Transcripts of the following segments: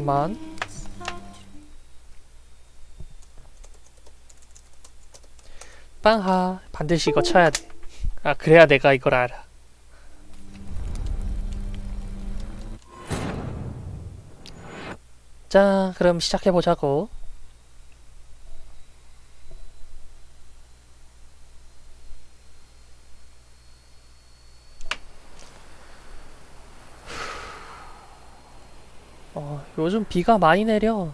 잠깐만. 빵하 반드시 이거 쳐야 돼. 아 그래야 내가 이걸 알아. 자 그럼 시작해보자고. 요즘 비가 많이 내려.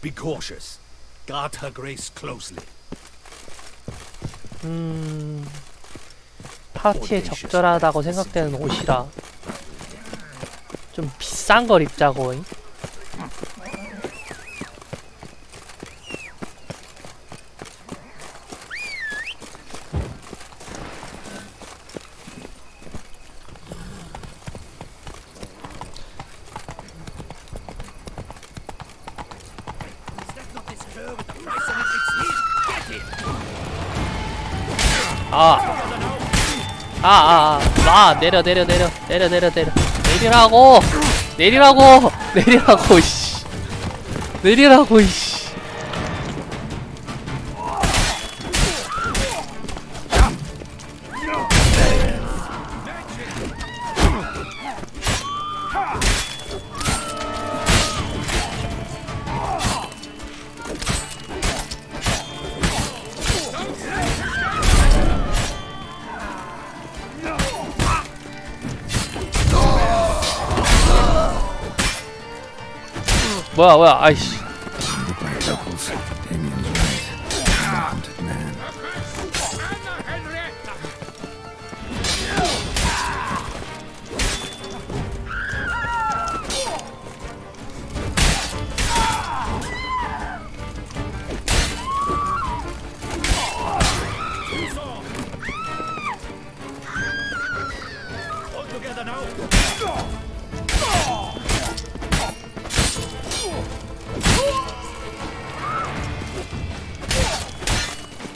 Be cautious. Guard her grace closely. 파티에 적절하다고 생각되는 옷이라 좀 비싼 걸 입자고. 내리라고 이씨. 내리라고 이씨. 뭐야 아이씨.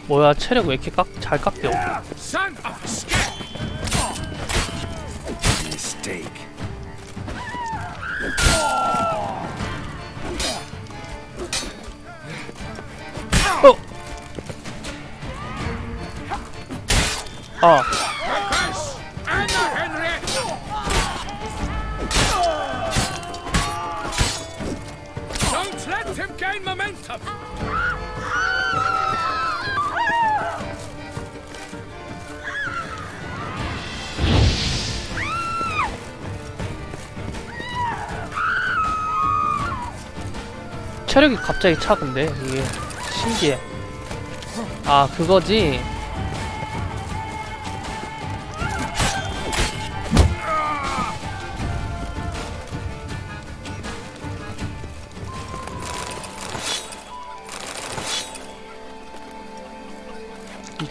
뭐야 체력 왜 이렇게 잘 깎여? Don't let him gain momentum. 체력이 갑자기 차. 근데 이게 신기해. 아 그거지.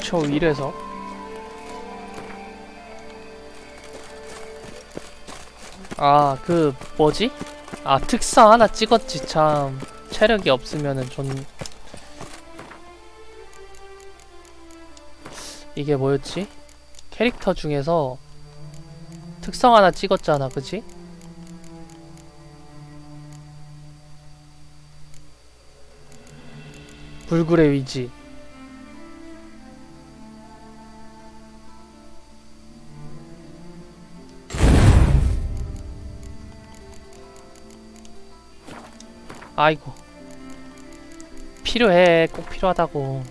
저 1에서 그 뭐지? 특성 하나 찍었지. 참 체력이 없으면은 좀 이게 뭐였지? 캐릭터 중에서 특성 하나 찍었잖아, 그치? 불굴의 위지. 아이고 필요해. 꼭 필요하다고.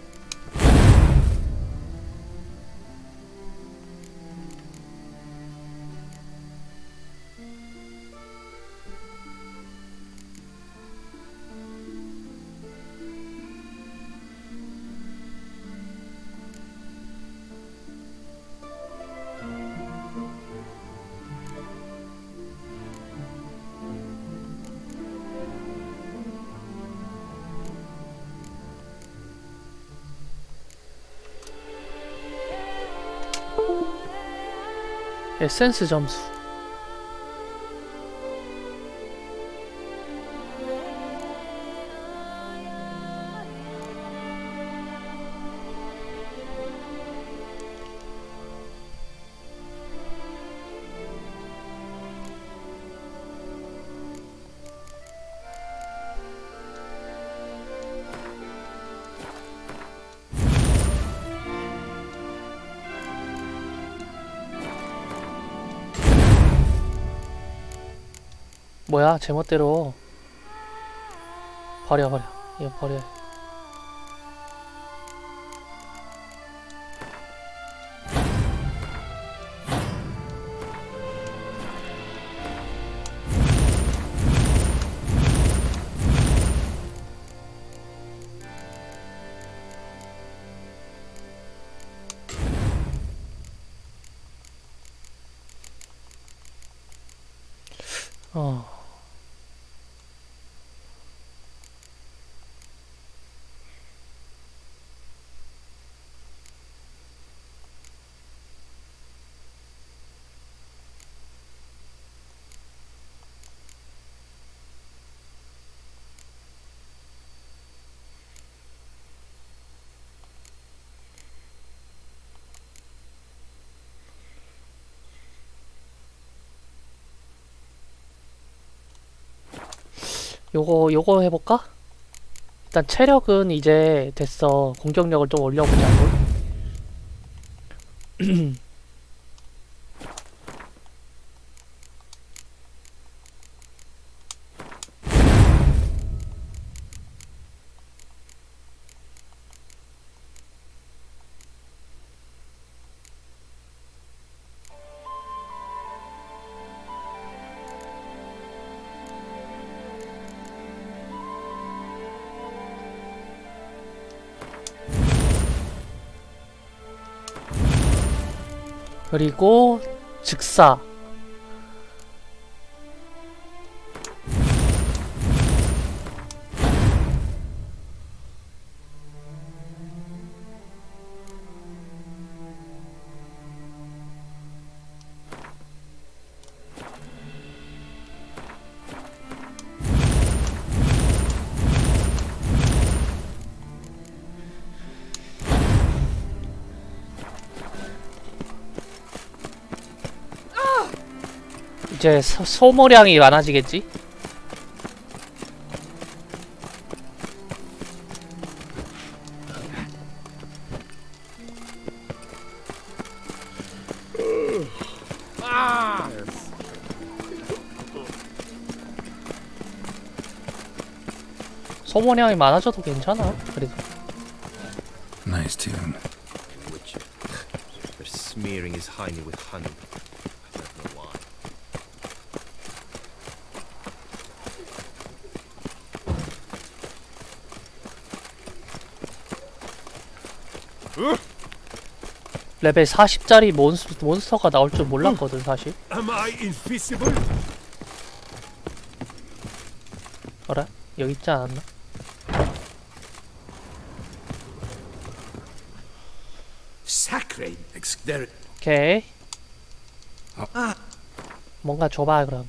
에센스 점수. 뭐야, 제멋대로. 버려. 이거 버려. 요거 해볼까? 일단 체력은 이제 됐어. 공격력을 좀 올려보자고. 그리고 즉사. 이제 소모량이 많아지겠지? 소모량이 많아져도 괜찮아. 그래도 Nice tune. Which they're smearing his hiney with honey. I don't know why. 레벨 40짜리 몬스터가 나올 줄 몰랐거든 사실. Am I invisible? 어라? 여기 있지 않았나? Sacred. There. 오케이. 뭔가 줘봐 그럼.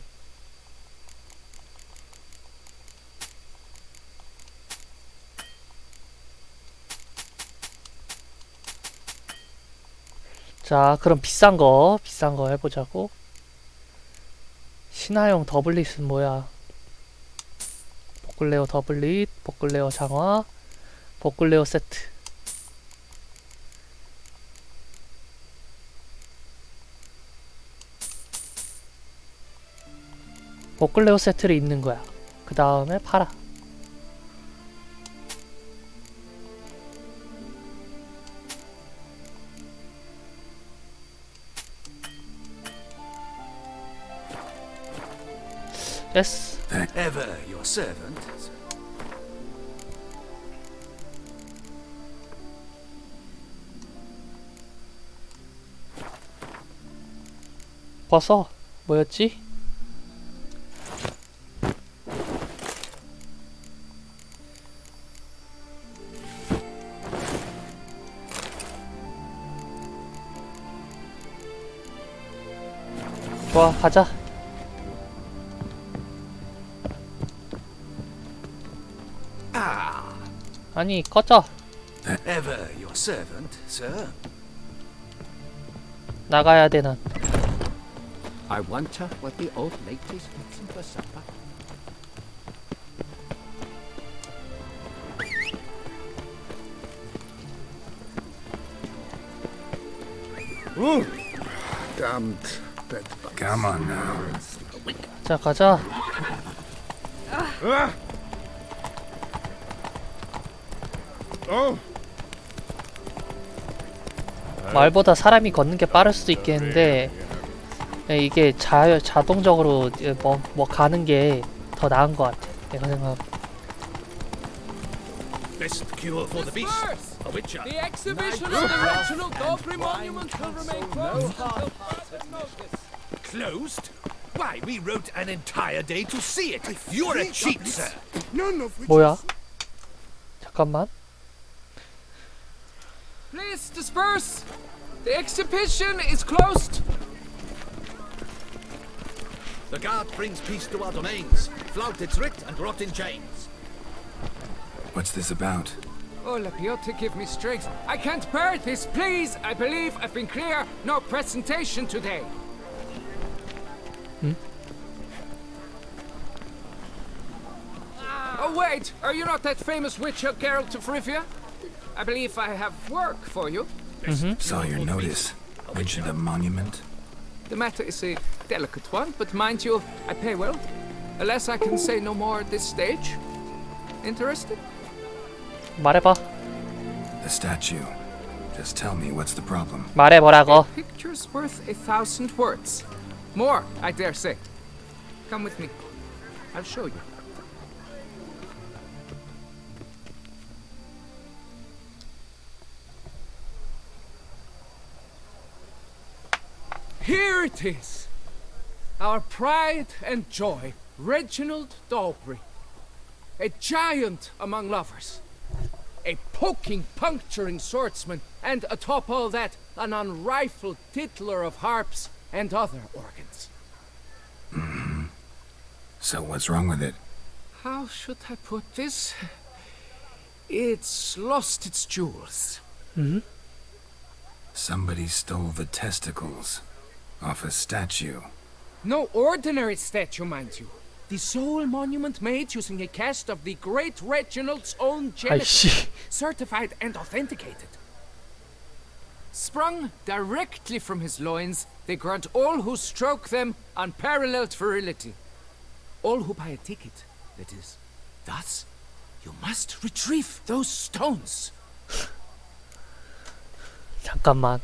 자, 그럼 비싼 거 해보자고. 신화용 더블릿은 뭐야? 보클레어 더블릿, 보클레어 장화, 보클레어 세트. 보클레어 세트를 입는 거야. 그 다음에 팔아. 됐어. Ever your servant. 벗어. 뭐였지? 좋아, 가자. 아니, 꺼져. Ever your servant, sir. 나가야 돼, 난. I wonder what the old lady's fixing for supper. Damned bed. Come on now. 자, 가자. 말보다 사람이 걷는 게 빠를 수도 있겠는데 이게 자동적으로 뭐 가는 게 더 나은 것 같아. 내가 생각. Best cure for the beast. A witcher. The exhibition of the original Dobry monument will remain closed until further notice. Closed? Why, we wrote an entire day to see it. You're a cheat, sir. None of which 뭐야? 잠깐만. Please disperse. The exhibition is closed. The guard brings peace to our domains. Flout its writ and rot in chains. What's this about? Oh, Lapiote, give me strength. I can't bear this, please. I believe I've been clear. No presentation today. Oh, wait. Are you not that famous witch, Geralt of Rivia? I believe I have work for you. Saw your notice. Mentioned a monument. The matter is a delicate one, but mind you, I pay well. Alas, I can say no more at this stage. Interested? 말해봐. The statue. Just tell me what's the problem. 말해보라고. Picture's worth 1,000 words. More, I dare say. Come with me. I'll show you. Here it is. Our pride and joy, Reginald Dalbury. A giant among lovers. A poking, puncturing swordsman, and atop all that, an unrifled tittler of harps and other organs. So what's wrong with it? How should I put this? It's lost its jewels. Somebody stole the testicles off a statue. No ordinary statue, mind you. The sole monument made using a cast of the great Reginald's own genitals, 아이씨. certified and authenticated. Sprung directly from his loins, they grant all who stroke them unparalleled virility. All who buy a ticket, that is. Thus, you must retrieve those stones. 잠깐만.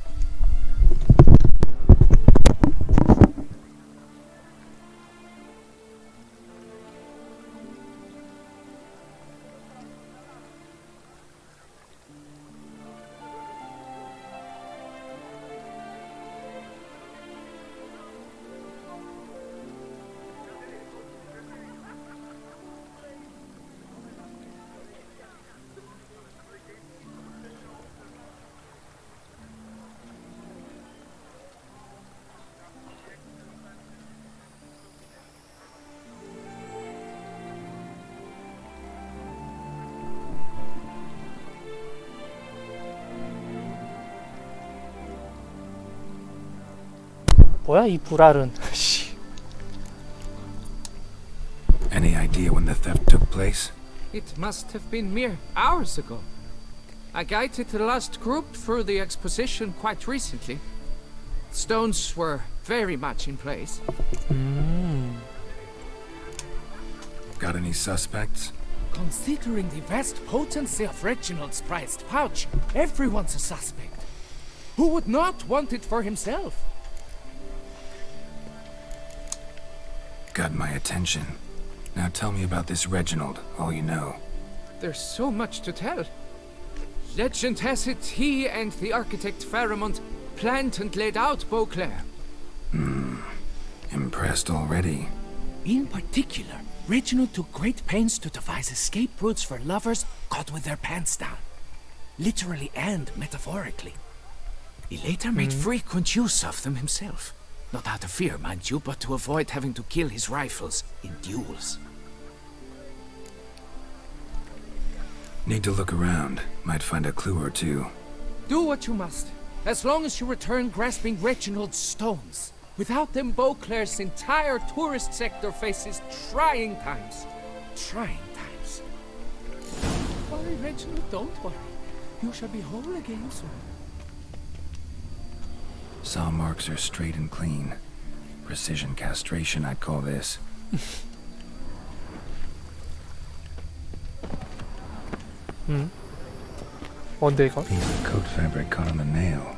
뭐야 이 불알은. 씨. Any idea when the theft took place? It must have been mere hours ago. I guided the last group through the exposition quite recently. Stones were very much in place. Got any suspects? Considering the vast potency of Reginald's prized pouch, everyone's a suspect. Who would not want it for himself? Got my attention. Now tell me about this Reginald, all you know. There's so much to tell. Legend has it he and the architect Faramond planned and laid out Beauclair. Impressed already. In particular, Reginald took great pains to devise escape routes for lovers caught with their pants down. Literally and metaphorically. He later made frequent use of them himself. Not out of fear, mind you, but to avoid having to kill his rifles in duels. Need to look around. Might find a clue or two. Do what you must, as long as you return grasping Reginald's stones. Without them, Beauclair's entire tourist sector faces trying times. Trying times. Don't worry, Reginald, don't worry. You shall be whole again soon. Saw marks are straight and clean. Precision castration, I'd call this. 뭔데 이거? Piece of coat fabric caught on the nail.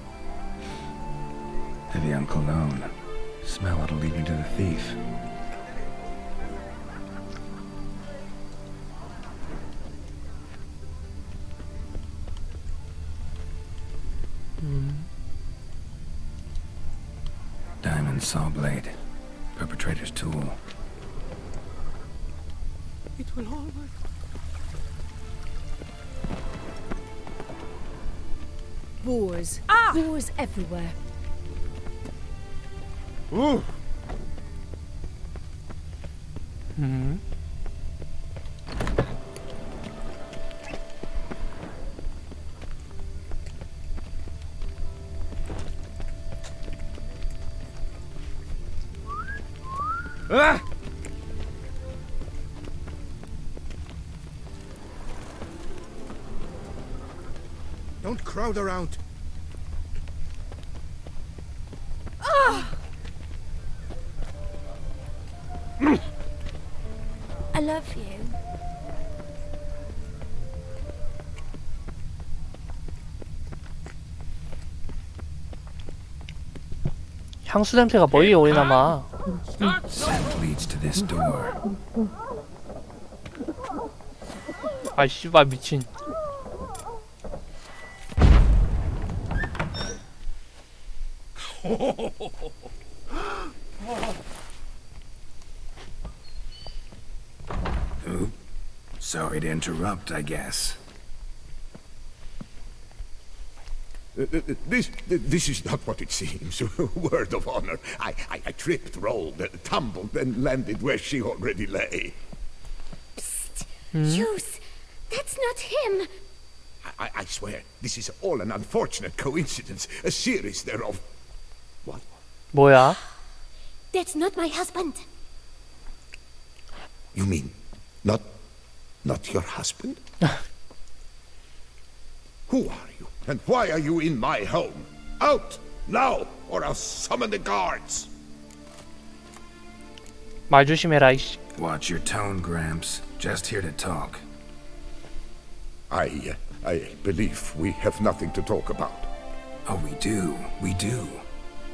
Heavy on cologne. Smell it'll lead me to the thief. Diamond saw blade. Perpetrator's tool. It will all work. Wars. Wars everywhere. Don't crowd around. I love you. 향수 냄새가 머리에 오래남아. Scent leads to this door. 아 씨발 미친. Oop. Sorry to interrupt, I guess. This is not what it seems. Word of honor. I tripped, rolled, tumbled, and landed where she already lay. Hughes, that's not him. I swear, this is all an unfortunate coincidence. A series thereof. What? 뭐야? That's not my husband. You mean, not your husband? Who are you? And why are you in my home? Out! Now! Or I'll summon the guards! 말 조심해라 이씨. Watch your tone, Gramps. Just here to talk. I believe we have nothing to talk about. Oh, we do.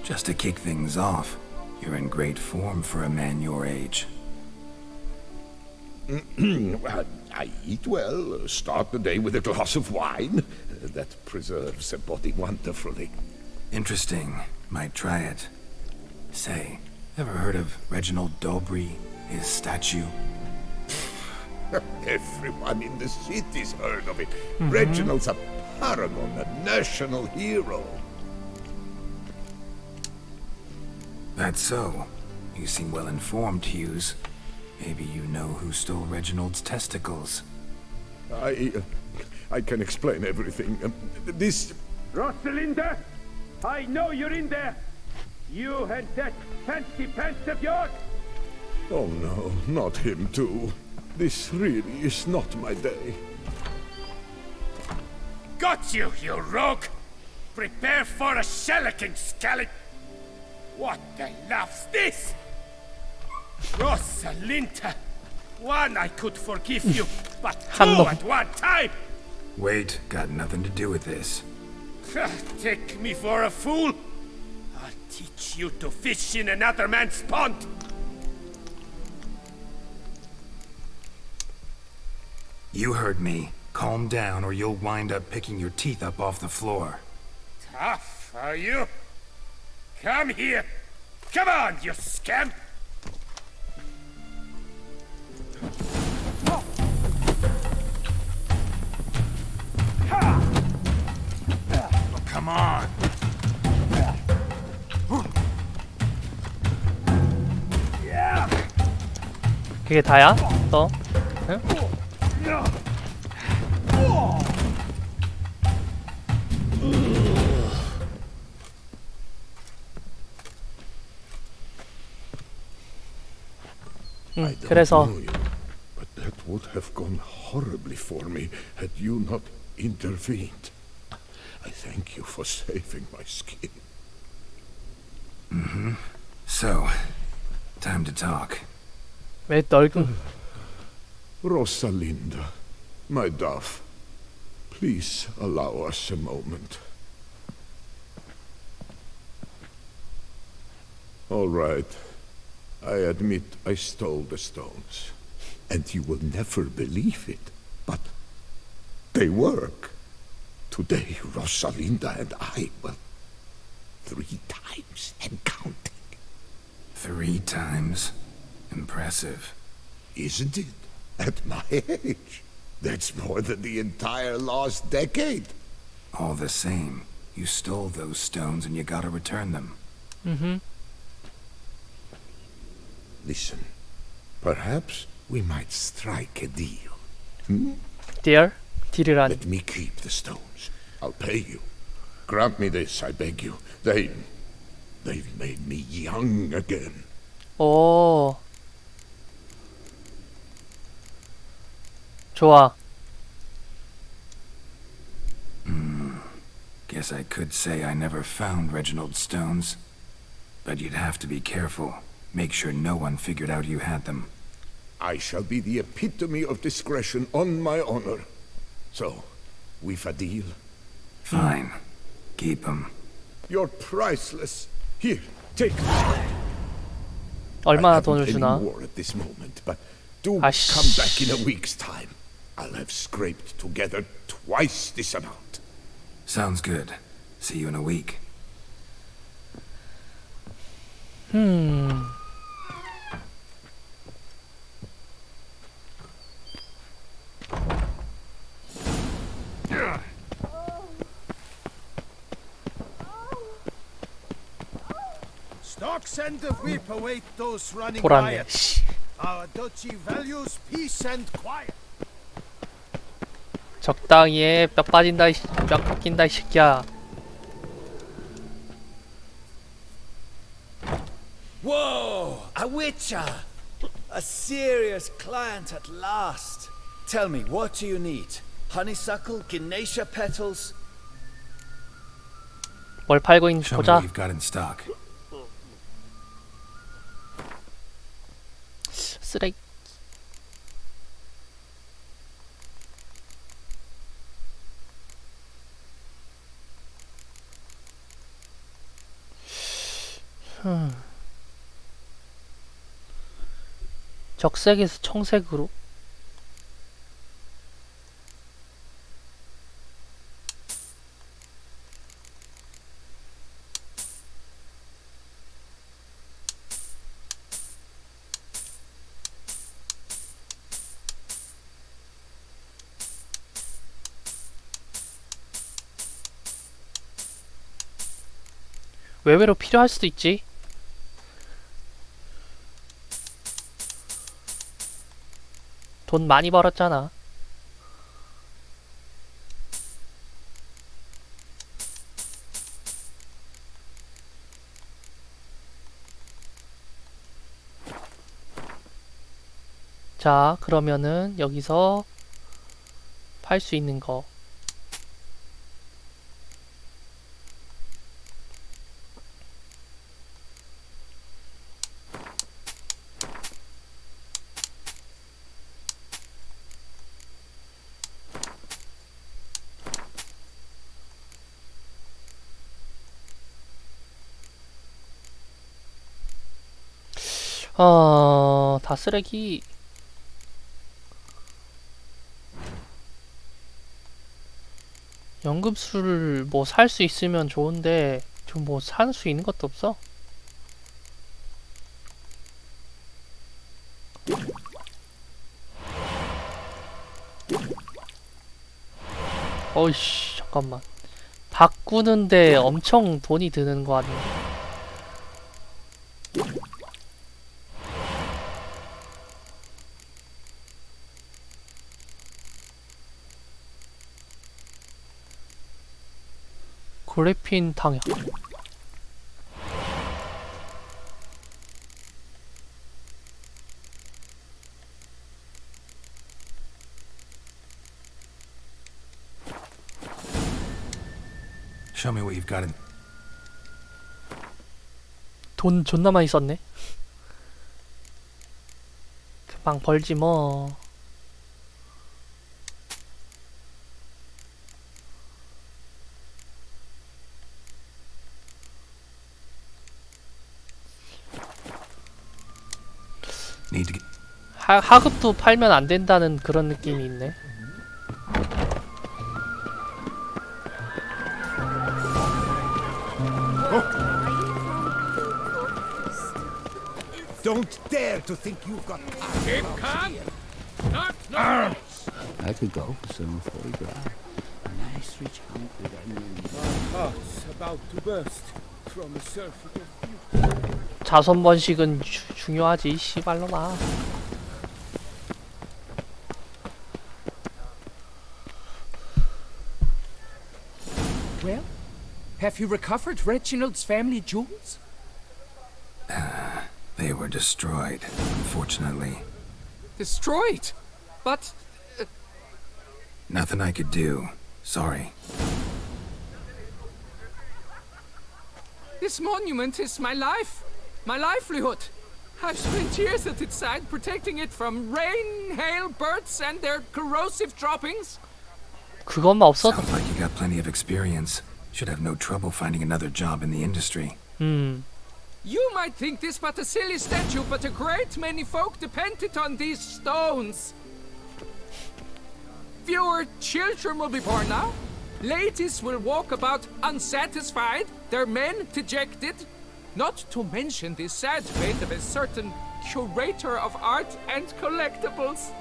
Just to kick things off, you're in great form for a man your age. I eat well, start the day with a glass of wine. That preserves a body wonderfully. Interesting. Might try it. Say, ever heard of Reginald Dobry, his statue? Everyone in the city's heard of it. Reginald's a paragon, a national hero. That's so. You seem well informed, Hughes. Maybe you know who stole Reginald's testicles. I can explain everything. This... Rosalinda, I know you're in there. You and that fancy pants of yours. Oh no, not him too. This really is not my day. Got you, you rogue! Prepare for a shellacking, scallop! What the laugh's this? Rosalinda! One I could forgive you, but two 놈. at one time! Wait, got nothing to do with this. Take me for a fool? I'll teach you to fish in another man's pond! You heard me. Calm down or you'll wind up picking your teeth up off the floor. Tough, are you? Come here! Come on, you scamp! Come on! 그게 다야? 너? 응? I don't 그래서 know you, but that would have gone horribly for me had you not intervened. I thank you for saving my skin. So, time to talk. 왜 널금 Rosalinda, my dove, please allow us a moment. All right. I admit I stole the stones. And you will never believe it, but they work. Today, Rosalinda and I, well, 3 times and counting. 3 times? Impressive. Isn't it? At my age. That's more than the entire last decade. All the same, you stole those stones and you gotta return them. Listen, perhaps we might strike a deal. 딜? 딜이란 Let me keep the stones. I'll pay you. Grant me this, I beg you. They've made me young again. 오 좋아. Guess I could say I never found Reginald's stones. But you'd have to be careful. Make sure no one figured out you had them. I shall be the epitome of discretion on my honor. So, we've a deal? Fine. Keep them. You're priceless. Here, take them. 얼마나 I haven't 돈을 any 주나? more at this moment, but do 아이씨. come back in a week's time. I'll have scraped together twice this amount. Sounds good. See you in a week. Stocks and the whip await those running 돌았네. riot. 씨. Our duchy values peace and quiet. 적당히 해. 뼈 빠진다. 뼈 깎인다 이 새끼야. Whoa! A witcher! A serious client at last. Tell me, what do you need? Honeysuckle, Ganesha petals? 뭘 팔고 있는지 Show me 보자. what you've got in stock. 쓰레기. 적색에서 청색으로? 외외로 필요할 수도 있지. 돈 많이 벌었잖아. 자, 그러면은 여기서 팔 수 있는 거. 다 쓰레기. 연금술을 뭐 살 수 있으면 좋은데 좀 뭐 살 수 있는 것도 없어. 어이씨, 잠깐만. 바꾸는데 엄청 돈이 드는 거 아닌가? 그래핀 당역. Show me what you've got in. 돈 존나 많이 썼네. 금방 벌지 뭐. Need to get. 하급도 팔면 안 된다는 그런 느낌이 있네. Don't dare to think you've got Keep calm. Not nonsense. I could go for some photograph. A nice rich hunk with onions. Heart's about to burst from a surfeit of 자손 번식은 중요하지, 씨발로나. Well, have you recovered Reginald's family jewels? They were destroyed, unfortunately. Destroyed? But Nothing I could do. Sorry. this monument is my life, my livelihood. I've spent years at its side protecting it from rain, hail, birds, and their corrosive droppings. 그것만 없어도. Sounds like you got plenty of experience. Should have no trouble finding another job in the industry. You might think this but a silly statue, but a great many folk depended on these stones. Fewer children will be born now. Ladies will walk about unsatisfied, their men dejected. Not to mention the sad fate of a certain curator of art and collectibles.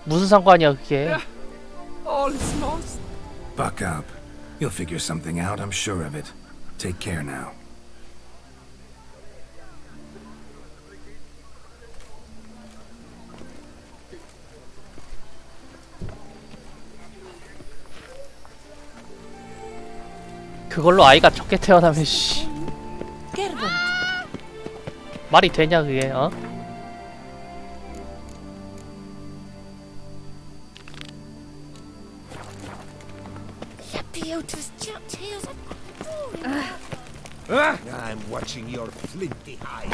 무슨 상관이야 그게? All is lost. Buck up. You'll figure something out, I'm sure of it. Take care now. 그걸로 아이가 적게 태어나면 씨. 말이 되냐 그게? 어? I'm watching your flinty hide.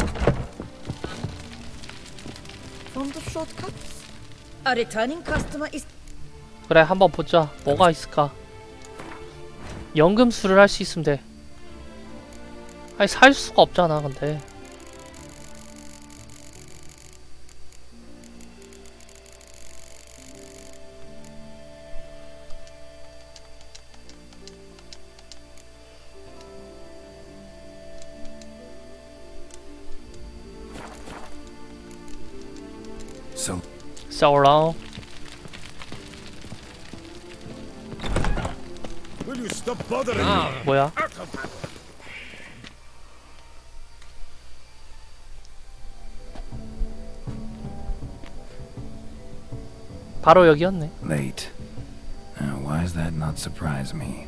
Fond of shortcuts? A returning customer is 그래 한번 보자. 뭐가 있을까? 연금술을 할 수 있으면 돼. 아니 살 수가 없잖아 근데. So long. Will you stop bothering me? 뭐야? 바로 여기였네. Late. Why does that not surprise me?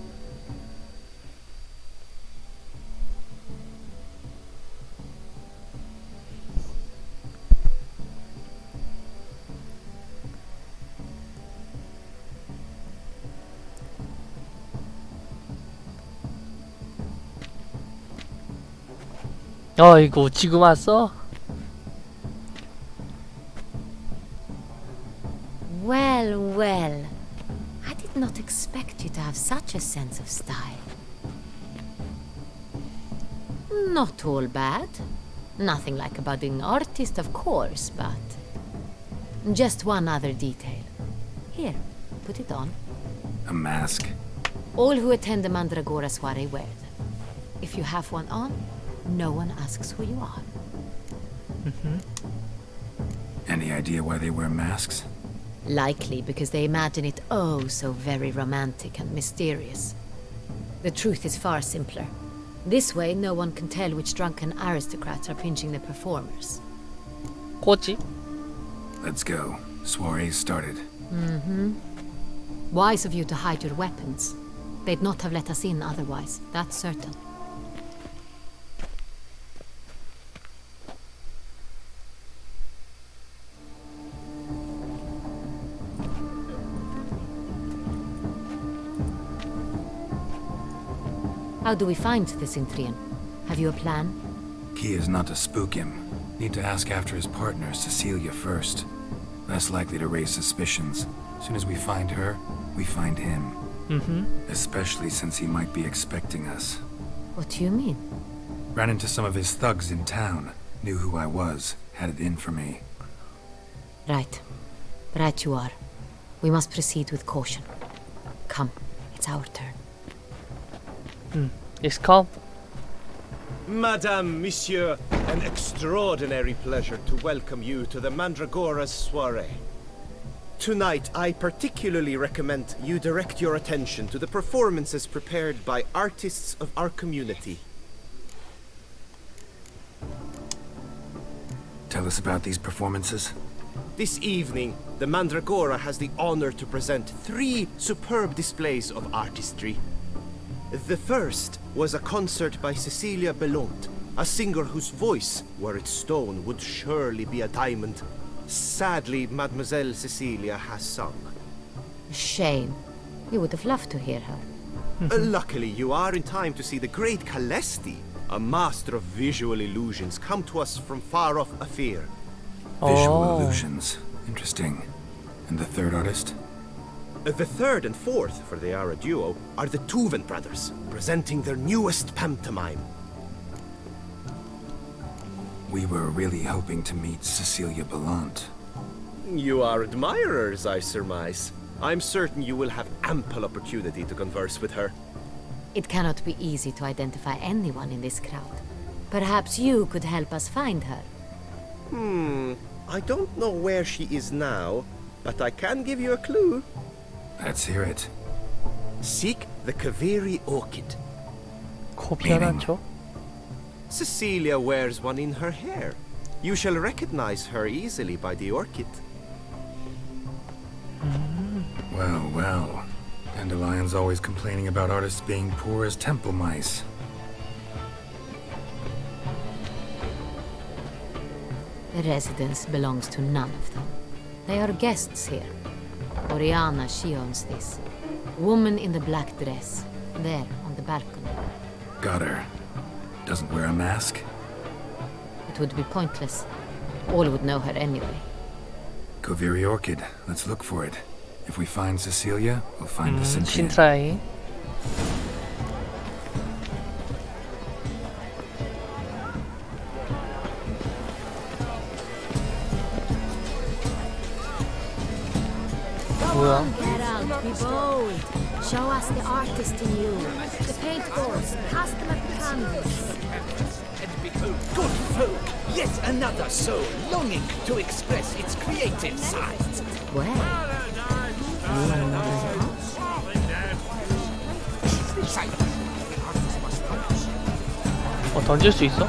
어이구 지금 왔어? Well, well. I did not expect you to have such a sense of style. Not all bad. Nothing like a budding artist, of course, but... Just one other detail. Here, put it on. A mask? All who attend the Mandragora soiree wear them. If you have one on, no one asks who you are. Any idea why they wear masks? Likely because they imagine it oh so very romantic and mysterious. The truth is far simpler. This way, no one can tell which drunken aristocrats are pinching the performers. 꼬지? Let's go. Soiree's started. Wise of you to hide your weapons. They'd not have let us in otherwise, that's certain. How do we find the Cintrian? Have you a plan? Key is not to spook him. Need to ask after his partner, Cecilia, first. Less likely to raise suspicions. As soon as we find her, we find him. Especially since he might be expecting us. What do you mean? Ran into some of his thugs in town. Knew who I was. Had it in for me. Right. Right you are. We must proceed with caution. Come, it's our turn. It's calm. Madame, Monsieur, an extraordinary pleasure to welcome you to the Mandragora's soiree. Tonight, I particularly recommend you direct your attention to the performances prepared by artists of our community. Tell us about these performances. This evening, the Mandragora has the honor to present 3 superb displays of artistry. The first was a concert by Cecilia Belont, a singer whose voice, were it stone, would surely be a diamond. Sadly, Mademoiselle Cecilia has sung. Shame. We would have loved to hear her. Luckily, you are in time to see the great Calesti, a master of visual illusions, come to us from far off Afir. Visual illusions. Interesting. And the third artist? The third and fourth, for they are a duo, are the Tuven brothers, presenting their newest pantomime. We were really hoping to meet Cecilia Bellant. You are admirers, I surmise. I'm certain you will have ample opportunity to converse with her. It cannot be easy to identify anyone in this crowd. Perhaps you could help us find her. I don't know where she is now, but I can give you a clue. Let's hear it. Seek the Kaveri orchid. 고편한 척? Cecilia wears one in her hair. You shall recognize her easily by the orchid. Well, well. Dandelion's always complaining about artists being poor as temple mice. The residence belongs to none of them. They are guests here. Oriana, she owns this. Woman in the black dress. There, on the balcony. Got her. Doesn't wear a mask? It would be pointless. All would know her anyway. Kaveri orchid. Let's look for it. If we find Cecilia, we'll find the Cintrian. 신트라이. 뭐야? Get out, be bold. Show us the artist in you. The paintballs, cast them at the canvas. Good folk, yet another soul longing to express its creative side. Where? 던질 수 있어?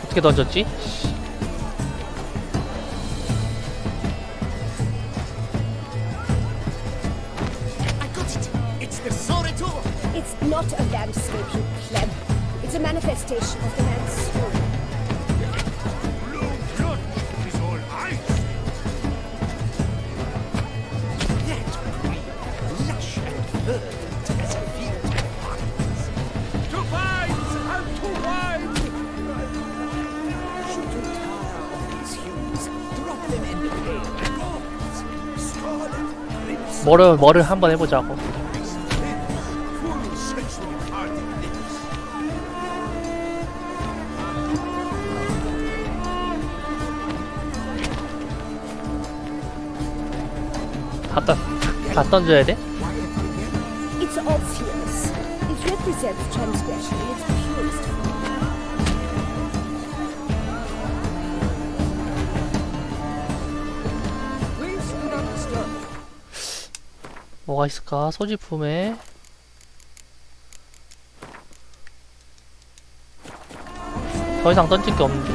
어떻게 던졌지? I got it. It's the Soreto. It's not a landscape, you pleb. It's a manifestation of the man's soul. Blue blood is all ice. That green, lush and verdant as a field of vines. To vines and to wine. Should you tire of these hues, drop them in the pale rose, scarlet, crimson, 뭐를 한번 해보자고. Full sensual parted lips. 다 던져야 돼? It's obvious. It represents transgression in its purest form. Please do not disturb. 뭐가 있을까? 소지품에 더 이상 던질 게 없는데.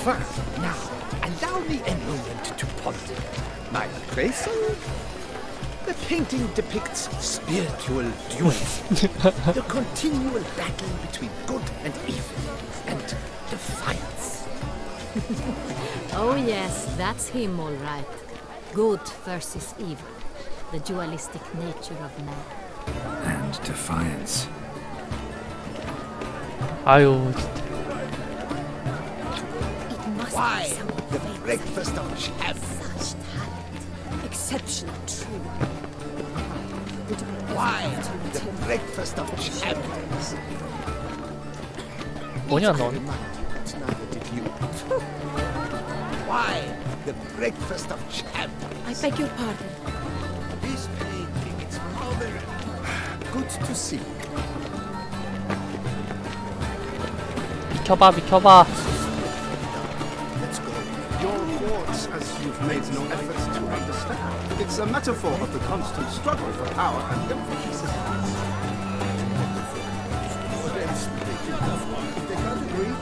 fine. Now, allow me a moment to ponder. My appraisal? The painting depicts spiritual dualism. The continual battle between good and evil, and defiance. Oh yes, that's him all right. Good versus evil. The dualistic nature of man. And defiance. 아유, 진짜. It must Why be someone the famous. breakfast of champions? Such talent. Exceptional, true. Would you Why ever have to the return? breakfast of champions? 뭐냐 넌? Neither did you. Why the breakfast of champions? I beg your pardon. This painting, it's rather good to see. 비켜봐, 비켜봐. Let's go. Your thoughts, as you've made no efforts to understand. It's a metaphor of the constant struggle for power and influence. They can't agree.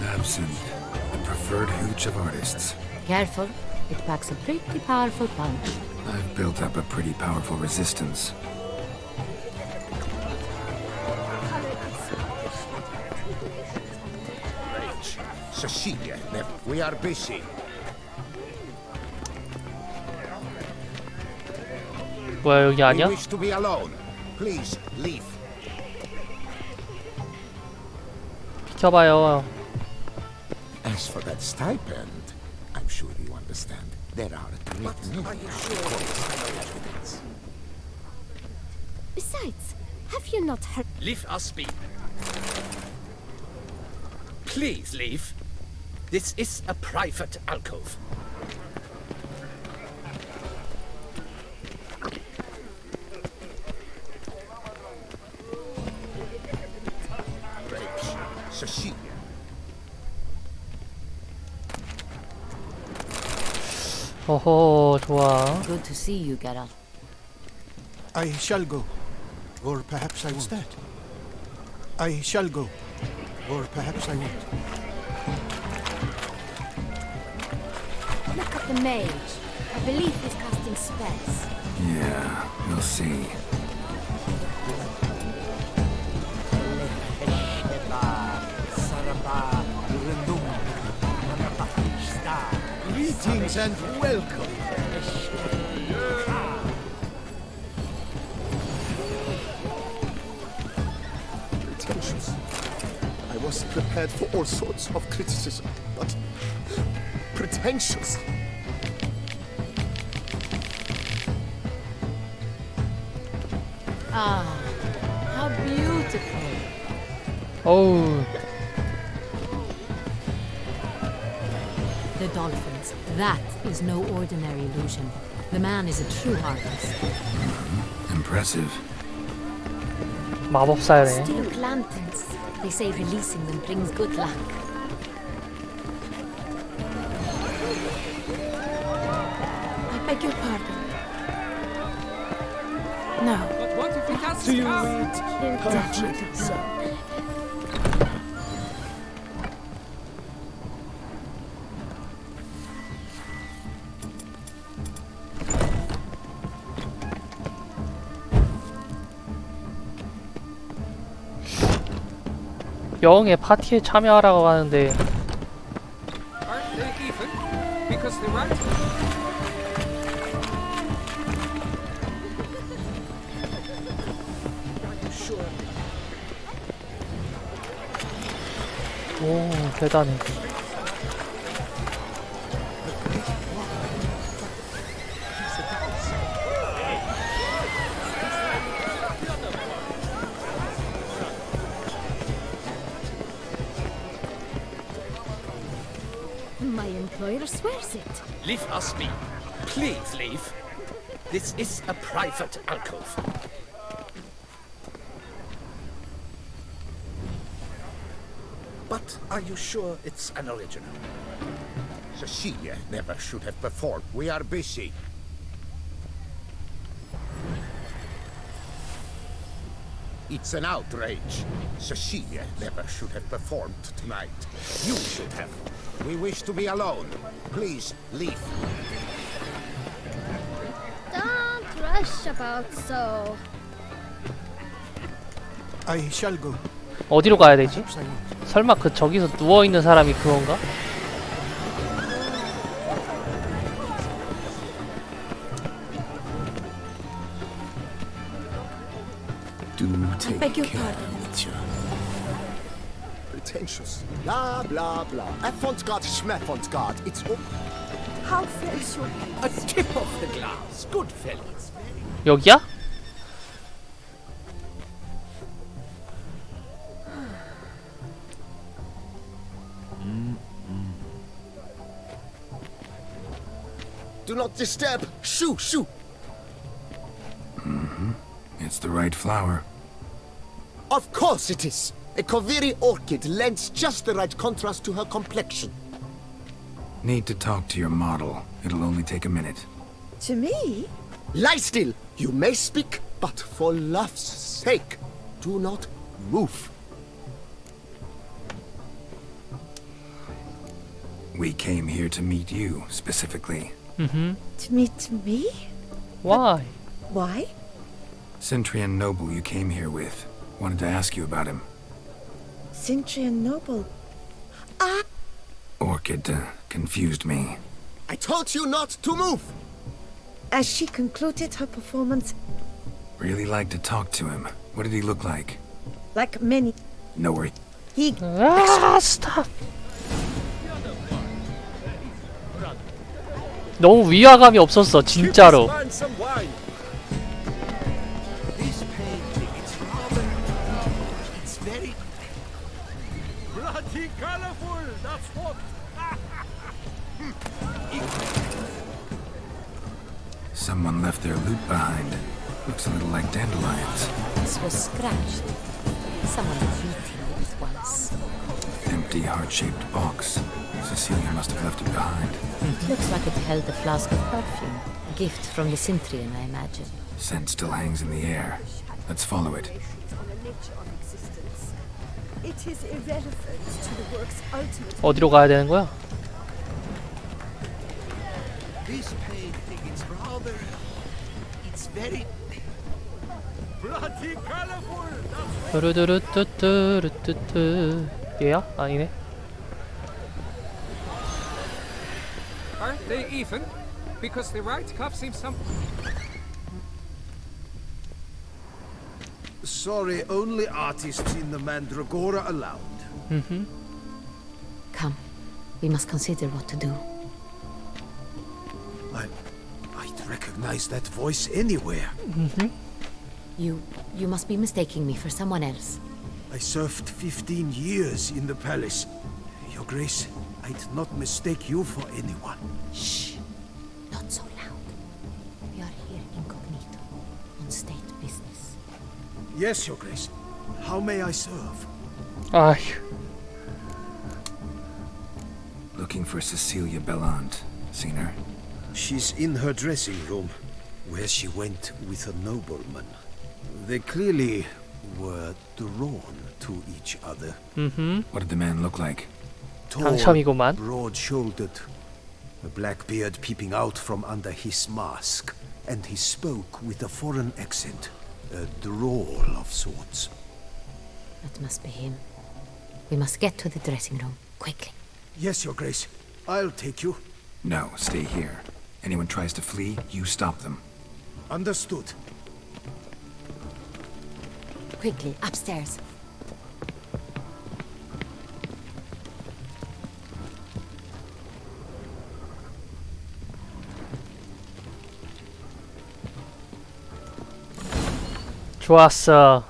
Absinthe, the preferred hooch of artists. Careful, it packs a pretty powerful punch. I've built up a pretty powerful resistance. Cecilia, we are busy. 뭐야 여기 We 아니야? wish to be alone. Please leave. 비켜봐요. As for that stipend, I'm sure you understand. There are a great many evidence. Besides, have you not heard? Leave us be. Please leave. This is a private alcove. Rage, Cecilia. 어허, 좋아. Good to see you, Geralt. I shall go. Or perhaps I won't. I shall go. Or perhaps I won't. Look at the mage. I believe he's casting spells. Yeah, we'll see. Greetings and welcome. Pretentious. I was prepared for all sorts of criticism, but pretentious. Ah, how beautiful. 어우, The dolphins. That is no ordinary illusion. The man is a true artist. Impressive. 마법사네. Look, lanterns. They say releasing them brings good luck. I beg your pardon. No. But what if he casts Do you spells? read poetry, sir? 영의 파티에 참여하라고 하는데 Aren't they even? Because they weren't. 오, 대단해. My employer swears it. Leave us be. Please leave. This is a private alcove. But are you sure it's an original? Cecilia never should have performed. We are busy. It's an outrage. Cecilia never should have performed tonight. You should have. We wish to be alone. Please, leave. Don't rush about so. I shall go. 어디로 가야 되지? Perhaps I won't. 설마 그 저기서 누워 있는 사람이 그건가? Do take beg your care, pardon. Witcher. Pretentious. Blah, blah, blah. Avant-garde, schmaffant-garde. It's all How fares your A tip of the glass. Good fellows. 여기야? Do not disturb. Shoo, shoo. It's the right flower. Of course it is. A Koviri orchid lends just the right contrast to her complexion. Need to talk to your model. It'll only take a minute. To me? Lie still. You may speak, but for love's sake, do not move. We came here to meet you, specifically. To meet me? Why? Why? Centrian noble you came here with. Wanted to ask you about him. Cintrian noble. Ah! Orchid confused me. I told you not to move. As she concluded her performance, Really like to talk to him. What did he look like? like many, Know where he 아, 스탑. 너무 위화감이 없었어, 진짜로. Find some wine. This painting, it's rather... It's very... Bloody colorful, that's what. someone left their loot behind. Looks a little like dandelions. This was scratched. Someone beat it once. Empty heart-shaped box. Cecilia must have left it behind. Looks like it held a flask of perfume. A gift from the Cintrian, I imagine. Scent still hangs in the air. Let's follow it. It is irrelevant to the work's ultimate. 어디로 가야 되는 거야? This painting, it's rather... It's very... Bloody colorful, that's 뚜루뚜루뚜뚜루뚜뚜. 얘야? 아니네. Aren't they even? Because the right cuff seems some... Sorry, only artists in the Mandragora allowed. Come, we must consider what to do. I'd recognize that voice anywhere. You must be mistaking me for someone else. I served 15 years in the palace. Your Grace, I'd not mistake you for anyone. Shh! Not so loud. We are here incognito, on state business. Yes, Your Grace. How may I serve? 아휴. Looking for Cecilia Bellant. Seen her? She's in her dressing room, where she went with a nobleman. They clearly were drawn to each other. What did the man look like? Tall, 당첨이구만. broad-shouldered, a black beard peeping out from under his mask, and he spoke with a foreign accent, a drawl of sorts. That must be him. We must get to the dressing room, quickly. Yes, Your Grace. I'll take you. No, stay here. Anyone tries to flee, you stop them. Understood. Quickly, upstairs. 좋았어.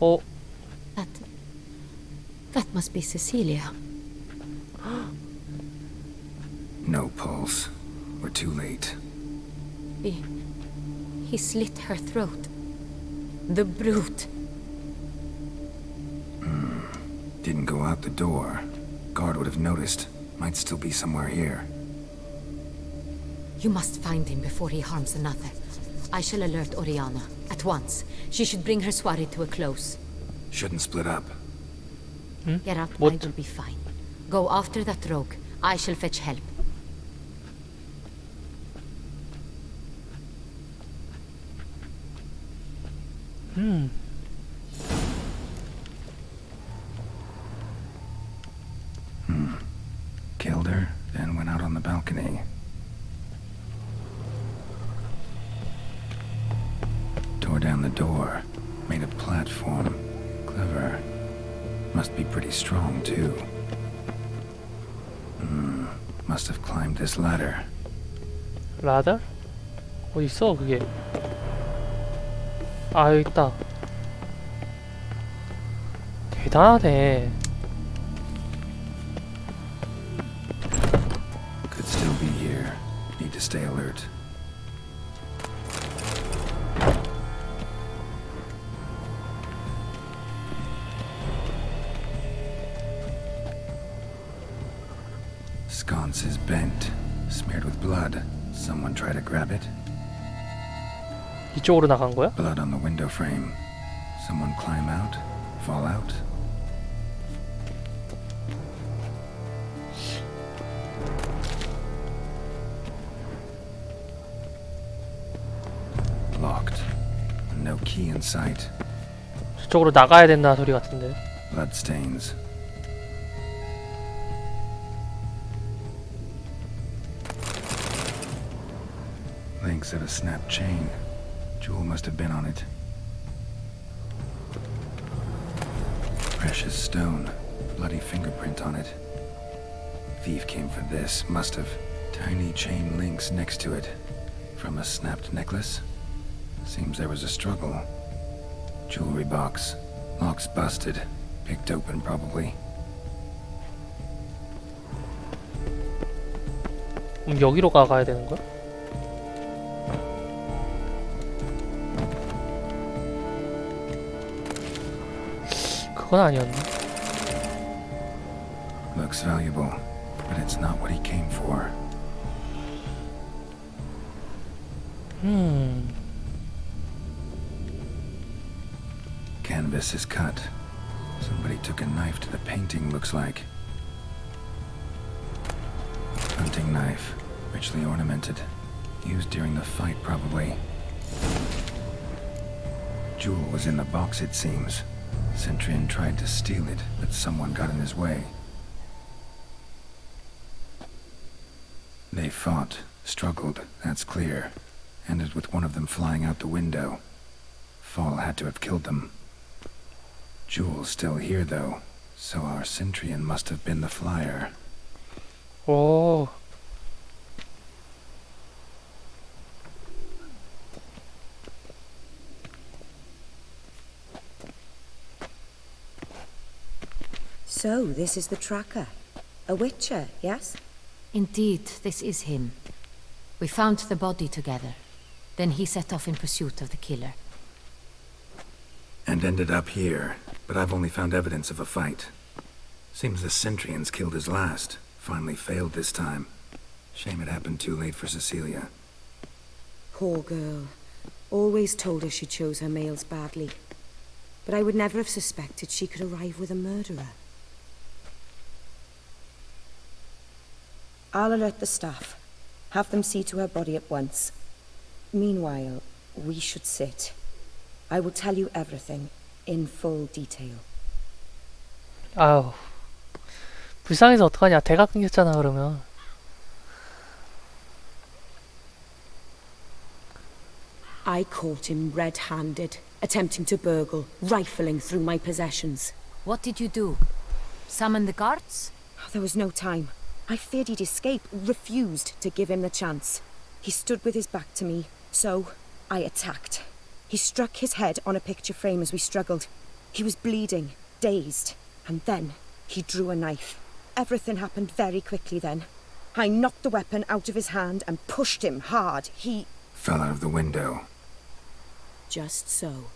어, That must be Cecilia. No pulse. We're too late. He slit her throat. The brute. Didn't go out the door. Guard would have noticed. Might still be somewhere here. You must find him before he harms another. I shall alert Oriana at once. She should bring her soirée to a close. Shouldn't split up. Get up, What? I will be fine. Go after that rogue. I shall fetch help. Killed her, then went out on the balcony. Tore down the door, made a platform. Clever. Must be pretty strong, too. Must have climbed this ladder. 라달? 어디 있어 그게? 아 여기 있다. 대단하네. Could still be here. Need to stay alert. Sconce is bent, smeared with blood. Someone try to grab it? 이쪽으로 나간 거야? Blood on the window frame. Someone climb out? Fall out? Locked. No key in sight. 저쪽으로 나가야 된다는 소리 같은데. Blood stains. Links of a snapped chain. Jewel must have been on it. Precious stone. Bloody fingerprint on it. Thief came for this. Must have. Tiny chain links next to it. From a snapped necklace? Seems there was a struggle. Jewelry box. Lock's busted. Picked open, probably. 여기로 가야 되는 거야? 그건 아니었네. Looks valuable, but it's not what he came for. Canvas is cut. Somebody took a knife to the painting, looks like. Hunting knife, richly ornamented. Used during the fight, probably. Jewel was in the box, it seems. Centurion tried to steal it, but someone got in his way. They fought, struggled, that's clear. Ended with one of them flying out the window. Fall had to have killed them. Jewel's still here, though, so our Centurion must have been the flyer. 오. So, this is the tracker. A witcher, yes? Indeed, this is him. We found the body together. Then he set off in pursuit of the killer. And ended up here, but I've only found evidence of a fight. Seems the Centurions killed his last. Finally failed this time. Shame it happened too late for Cecilia. Poor girl. Always told her she chose her males badly. But I would never have suspected she could arrive with a murderer. I'll alert the staff. Have them see to her body at once. Meanwhile, we should sit. I will tell you everything, in full detail. 아우. 불쌍해서 어떡하냐. 대가 끊겼잖아 그러면. I caught him red-handed, attempting to burgle, rifling through my possessions. What did you do? Summon the guards? There was no time. I feared he'd escape, refused to give him the chance. He stood with his back to me, so I attacked. He struck his head on a picture frame as we struggled. He was bleeding, dazed, and then he drew a knife. Everything happened very quickly then. I knocked the weapon out of his hand and pushed him hard. He Fell out of the window. just so.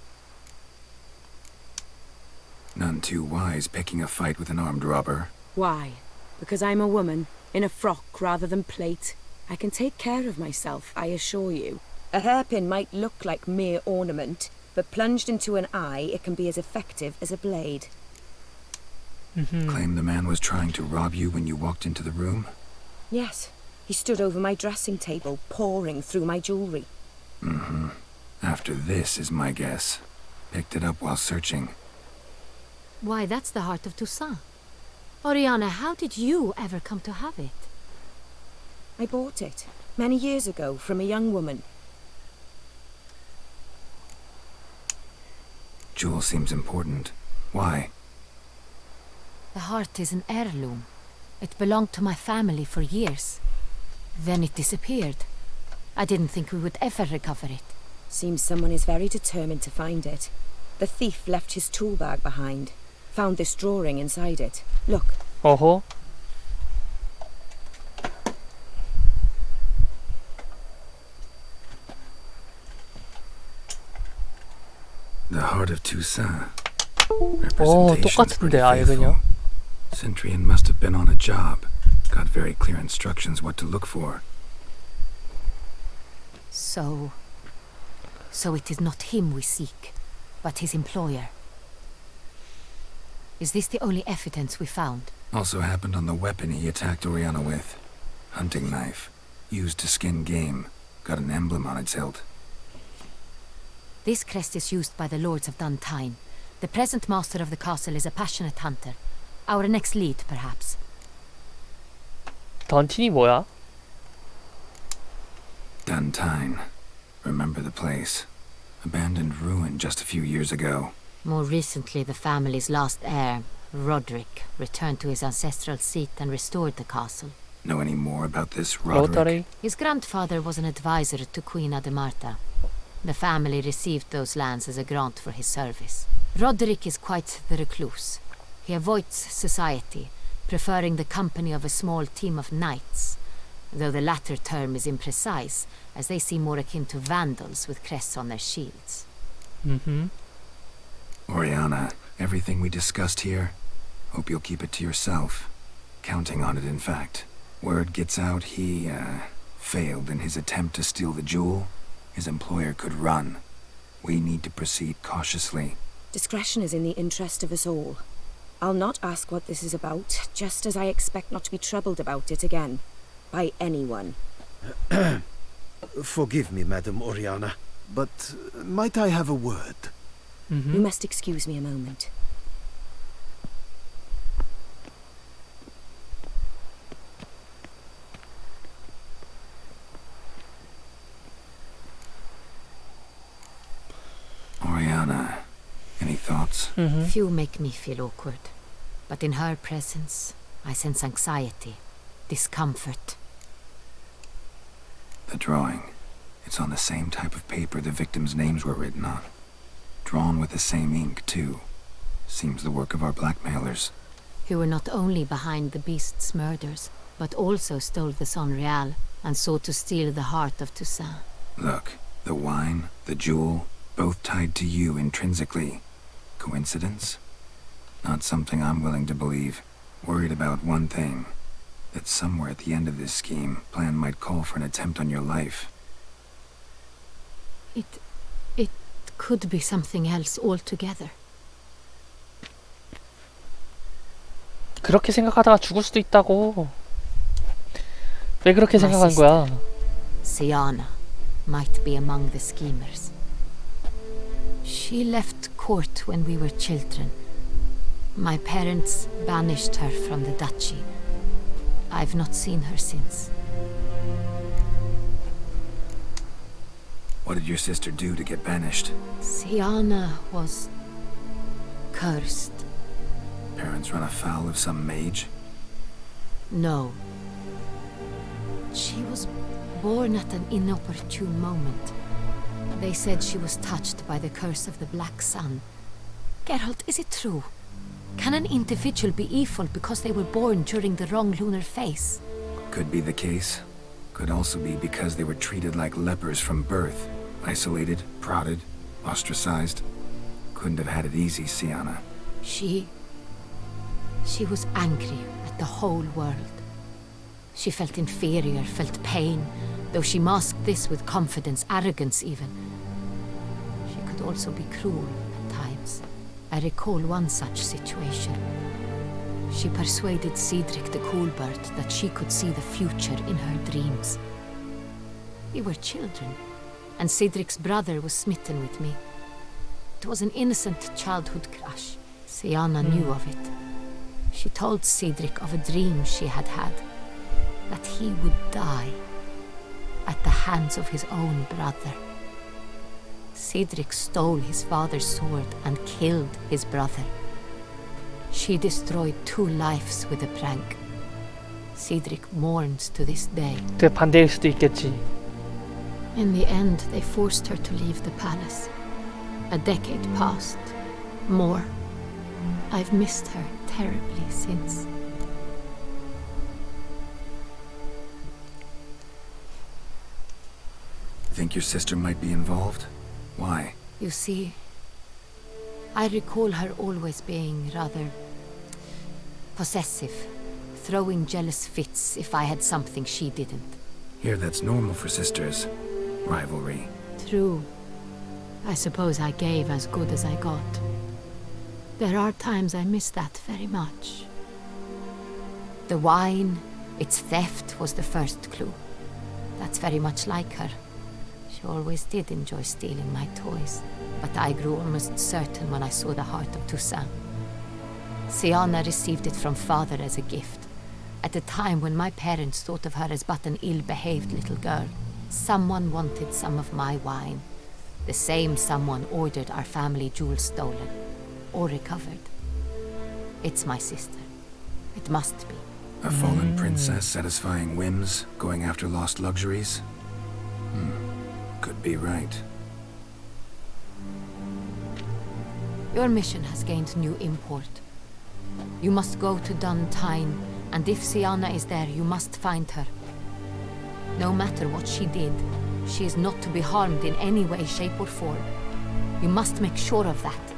None too wise picking a fight with an armed robber. Why? Because I'm a woman, in a frock rather than plate? I can take care of myself, I assure you. A hairpin might look like mere ornament, but plunged into an eye, it can be as effective as a blade. Claim the man was trying to rob you when you walked into the room? Yes. He stood over my dressing table, pouring through my jewelry. After this is my guess. Picked it up while searching. Why, that's the heart of Toussaint. Oriana, how did you ever come to have it? I bought it, many years ago, from a young woman. Jewel seems important. Why? The heart is an heirloom. It belonged to my family for years. Then it disappeared. I didn't think we would ever recover it. Seems someone is very determined to find it. The thief left his tool bag behind. Found this drawing inside it. Look. 어허. The heart of Toussaint. 오, 똑같은데 아예 그냥. Centurion must have been on a job. Got very clear instructions what to look for. So it is not him we seek, but his employer. Is this the only evidence we found? Also happened on the weapon he attacked Oriana with. Hunting knife. Used to skin game. Got an emblem on its hilt. This crest is used by the Lords of Duntine. The present master of the castle is a passionate hunter. Our next lead, perhaps. 던틴이 뭐야? Duntine. Remember the place. Abandoned ruin just a few years ago. More recently, the family's last heir, Roderick, returned to his ancestral seat and restored the castle. Know any more about this Roderick? 로터리. His grandfather was an advisor to Queen Ademarta. The family received those lands as a grant for his service. Roderick is quite the recluse. He avoids society, preferring the company of a small team of knights, though the latter term is imprecise, as they seem more akin to vandals with crests on their shields. Oriana, everything we discussed here, hope you'll keep it to yourself. Counting on it, in fact. Word gets out he, failed in his attempt to steal the jewel. His employer could run. We need to proceed cautiously. Discretion is in the interest of us all. I'll not ask what this is about, just as I expect not to be troubled about it again. By anyone. Forgive me, Madam Oriana, but might I have a word? You must excuse me a moment. Oriana, any thoughts? Few make me feel awkward, but in her presence, I sense anxiety, discomfort. The drawing. It's on the same type of paper the victims' names were written on. Drawn with the same ink, too. Seems the work of our blackmailers. Who were not only behind the beast's murders, but also stole the Son Real and sought to steal the heart of Toussaint. Look, the wine, the jewel, both tied to you intrinsically. Coincidence? Not something I'm willing to believe. Worried about one thing. That somewhere at the end of this scheme, plan might call for an attempt on your life. It could be something else altogether. 그렇게 생각하다가 죽을 수도 있다고. 왜 그렇게 생각한 거야? Siana might be among the schemers. She left court when we were children. My parents banished her from the duchy. I've not seen her since. What did your sister do to get banished? Siana was cursed. Parents run afoul of some mage? No. She was born at an inopportune moment. They said she was touched by the curse of the Black Sun. Geralt, is it true? Can an individual be evil because they were born during the wrong lunar phase? Could be the case. Could also be because they were treated like lepers from birth. Isolated, prodded, ostracized. Couldn't have had it easy, Siana. She was angry at the whole world. She felt inferior, felt pain, though she masked this with confidence, arrogance even. She could also be cruel at times. I recall one such situation. She persuaded Cedric the Coolbird that she could see the future in her dreams. We were children, and Cedric's brother was smitten with me. It was an innocent childhood crush. Sienna knew of it. She told Cedric of a dream she had had, that he would die at the hands of his own brother. Cedric stole his father's sword and killed his brother. She destroyed 2 lives with a prank. Cedric mourns to this day. 되게 반대일 수도 있겠지. In the end, they forced her to leave the palace. A decade passed. More. I've missed her terribly since. Think your sister might be involved? Why? You see, I recall her always being rather possessive, throwing jealous fits if I had something she didn't. Here, that's normal for sisters. Rivalry. True. I suppose I gave as good as I got. There are times I miss that very much. The wine, its theft, was the first clue. That's very much like her. She always did enjoy stealing my toys, but I grew almost certain when I saw the heart of Toussaint. Sienna received it from father as a gift, at a time when my parents thought of her as but an ill-behaved little girl. Someone wanted some of my wine. The same someone ordered our family jewels stolen, or recovered. It's my sister. It must be. A fallen princess satisfying whims, going after lost luxuries? Could be right. Your mission has gained new import. You must go to Duntine, and if Sienna is there, you must find her. No matter what she did, she is not to be harmed in any way, shape or form. You must make sure of that.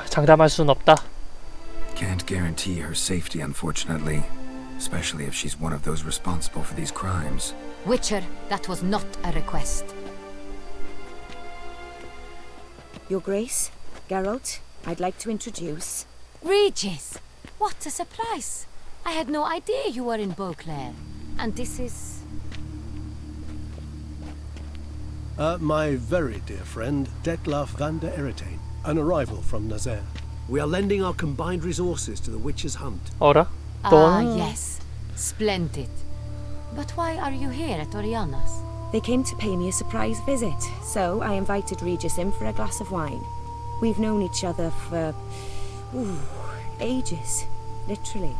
장담할 수는 없다. Can't guarantee her safety, unfortunately. Especially if she's one of those responsible for these crimes. Witcher, that was not a request. Your Grace, Geralt, I'd like to introduce... Regis! What a surprise! I had no idea you were in Beauclair. And this is... My very dear friend, Detlaf van der Eretain, an arrival from Nazaire. We are lending our combined resources to the Witcher's hunt. 어라? Yes. Splendid. But why are you here at Oriana's? They came to pay me a surprise visit, so I invited Regis in for a glass of wine. We've known each other for... ages. Literally.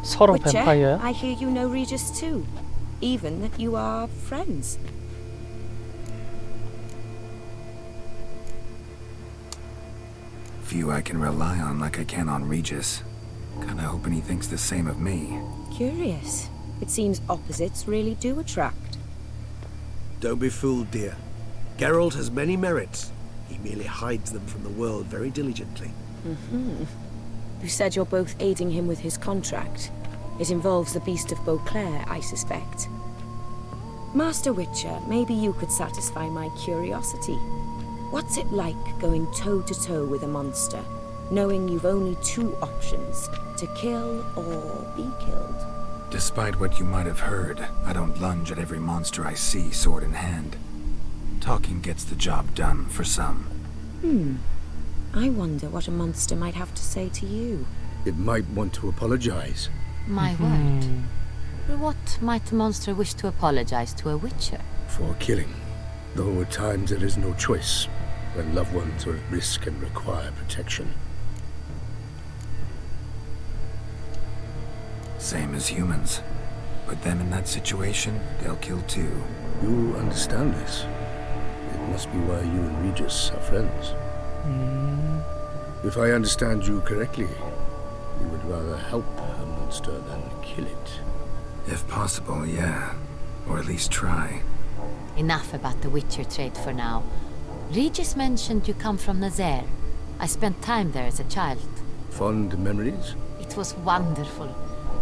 서로 Witcher, 뱀파이어야? I hear you know Regis too. Even that you are friends. Few I can rely on like I can on Regis. Kinda hoping he thinks the same of me. Curious. It seems opposites really do attract. Don't be fooled, dear. Geralt has many merits. He merely hides them from the world very diligently. You said you're both aiding him with his contract. It involves the Beast of Beauclair, I suspect. Master Witcher, maybe you could satisfy my curiosity. What's it like going toe-to-toe with a monster, knowing you've only 2 options, to kill or be killed? Despite what you might have heard, I don't lunge at every monster I see sword in hand. Talking gets the job done for some. I wonder what a monster might have to say to you. It might want to apologize. My word. What might a monster wish to apologize to a Witcher? For killing. Though at times there is no choice, when loved ones are at risk and require protection. Same as humans. Put them in that situation, they'll kill too. You understand this. It must be why you and Regis are friends. If I understand you correctly, you would rather help a monster than kill it. If possible, yeah. Or at least try. Enough about the Witcher trade for now. Regis mentioned you come from Nazaire. I spent time there as a child. Fond memories? It was wonderful.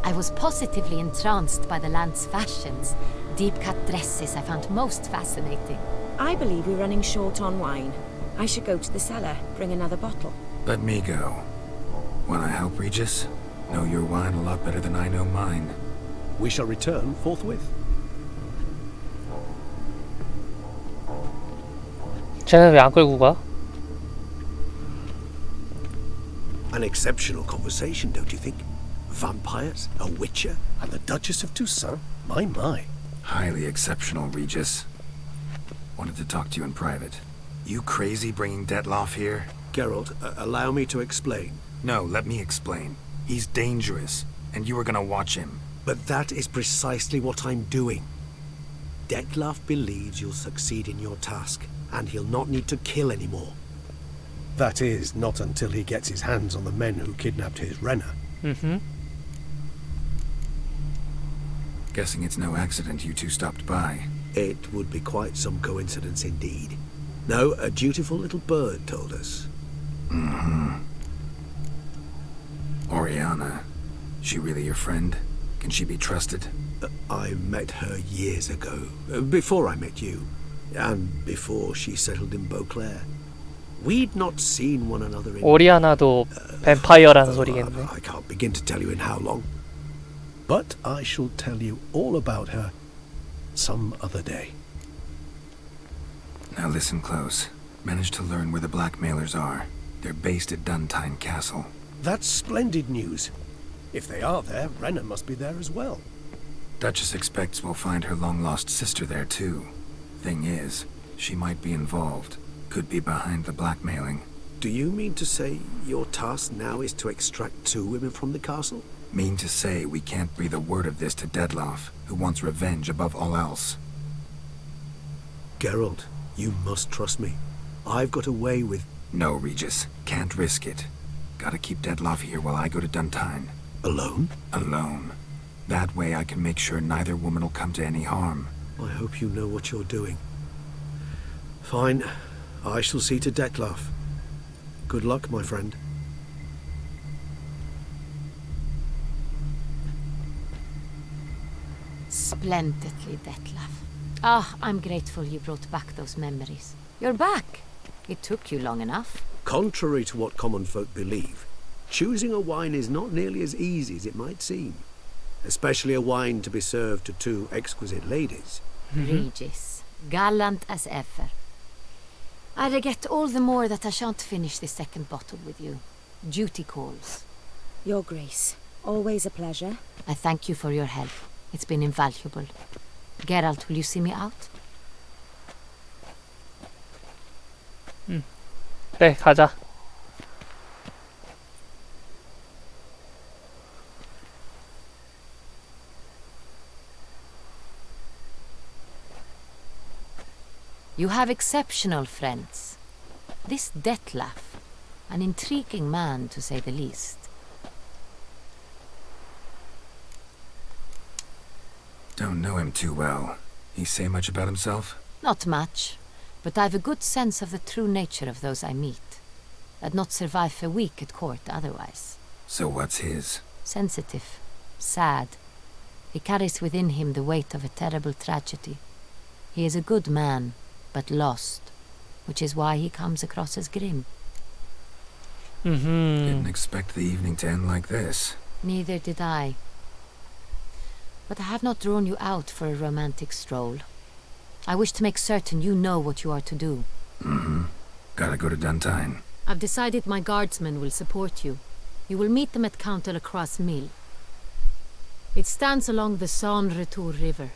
I was positively entranced by the land's fashions. Deep-cut dresses I found most fascinating. I believe we're running short on wine. I should go to the cellar, bring another bottle. Let me go. Wanna help, Regis? Know your wine a lot better than I know mine. We shall return forthwith. 쟤는 왜 안 끌고 가? An exceptional conversation, don't you think? Vampires, a witcher, and the Duchess of Toussaint? My. Highly exceptional, Regis. Wanted to talk to you in private. You crazy bringing Detloff here? Geralt, allow me to explain. No, let me explain. He's dangerous, and you were gonna watch him. But that is precisely what I'm doing. Detloff believes you'll succeed in your task, and he'll not need to kill anymore. That is, not until he gets his hands on the men who kidnapped his Renner. Guessing it's no accident you two stopped by. It would be quite some coincidence indeed. No, a dutiful little bird told us. Oriana. She really your friend? Can she be trusted? I met her years ago, before I met you, and before she settled in Beauclair. We'd not seen one another in... 오리아나도 뱀파이어라는 소리겠네. I can't begin to tell you in how long. But I shall tell you all about her some other day. Now listen close. Managed to learn where the blackmailers are. They're based at Duntine Castle. That's splendid news. If they are there, Renner must be there as well. Duchess expects we'll find her long-lost sister there too. Thing is, she might be involved. Could be behind the blackmailing. Do you mean to say your task now is to extract 2 women from the castle? Mean to say we can't breathe a word of this to Detloff, who wants revenge above all else. Geralt, you must trust me. I've got away with... No, Regis. Can't risk it. Gotta keep Detloff here while I go to Duntine. Alone? Alone. That way I can make sure neither woman will come to any harm. I hope you know what you're doing. Fine. I shall see to Detloff. Good luck, my friend. Splendidly, Detlaff. Ah, I'm grateful you brought back those memories. You're back. It took you long enough. Contrary to what common folk believe, choosing a wine is not nearly as easy as it might seem. Especially a wine to be served to 2 exquisite ladies. Regis, gallant as ever. I regret all the more that I shan't finish the second bottle with you. Duty calls. Your Grace, always a pleasure. I thank you for your help. It's been invaluable. Geralt, will you see me out? 그래, 가자. You have exceptional friends. This Detlaff, an intriguing man to say the least. Don't know him too well. He say much about himself? Not much, but I've a good sense of the true nature of those I meet. I'd not survive a week at court otherwise. So what's his? Sensitive, sad. He carries within him the weight of a terrible tragedy. He is a good man, but lost, which is why he comes across as grim. Didn't expect the evening to end like this. Neither did I. But I have not drawn you out for a romantic stroll. I wish to make certain you know what you are to do. Gotta go to Duntine. I've decided my guardsmen will support you. You will meet them at Count de la Croix's mill. It stands along the Saône Retour River,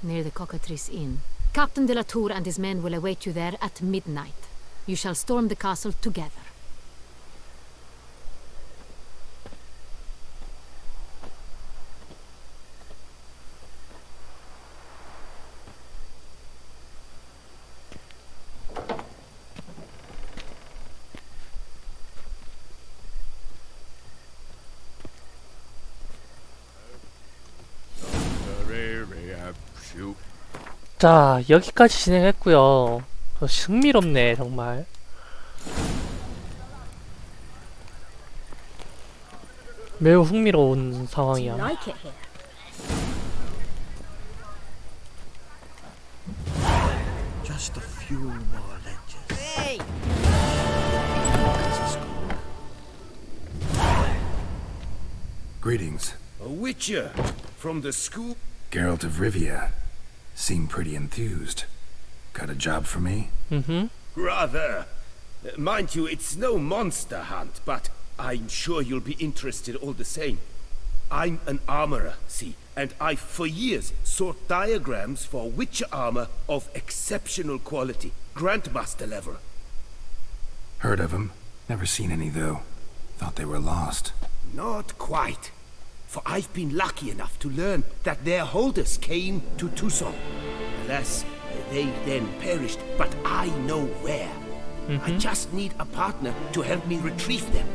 near the Cockatrice Inn. Captain de la Tour and his men will await you there at midnight. You shall storm the castle together. 자, 여기까지 진행했고요. 흥미롭네, 정말. 매우 흥미로운 상황이야. Like it here. Just a few more ledges. Hey! Greetings. A witcher from the school. Geralt of Rivia. Seem pretty enthused. Got a job for me? Rather. Mind you, it's no monster hunt, but I'm sure you'll be interested all the same. I'm an armorer, see, and I've for years sought diagrams for witcher armor of exceptional quality, Grandmaster level. Heard of them. Never seen any, though. Thought they were lost. Not quite. For I've been lucky enough to learn that their holders came to Tucson. Alas, they then perished, but I know where. I just need a partner to help me retrieve them.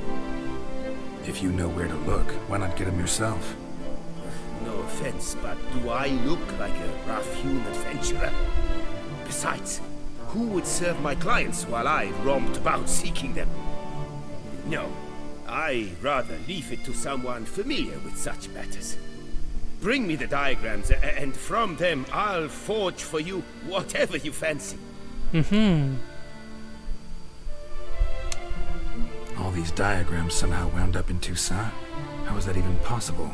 If you know where to look, why not get them yourself? No offense, but do I look like a rough-hewn adventurer? Besides, who would serve my clients while I roamed about seeking them? No, I rather leave it to someone familiar with such matters. Bring me the diagrams, and from them I'll forge for you whatever you fancy. All these diagrams somehow wound up in Toussaint? How is that even possible?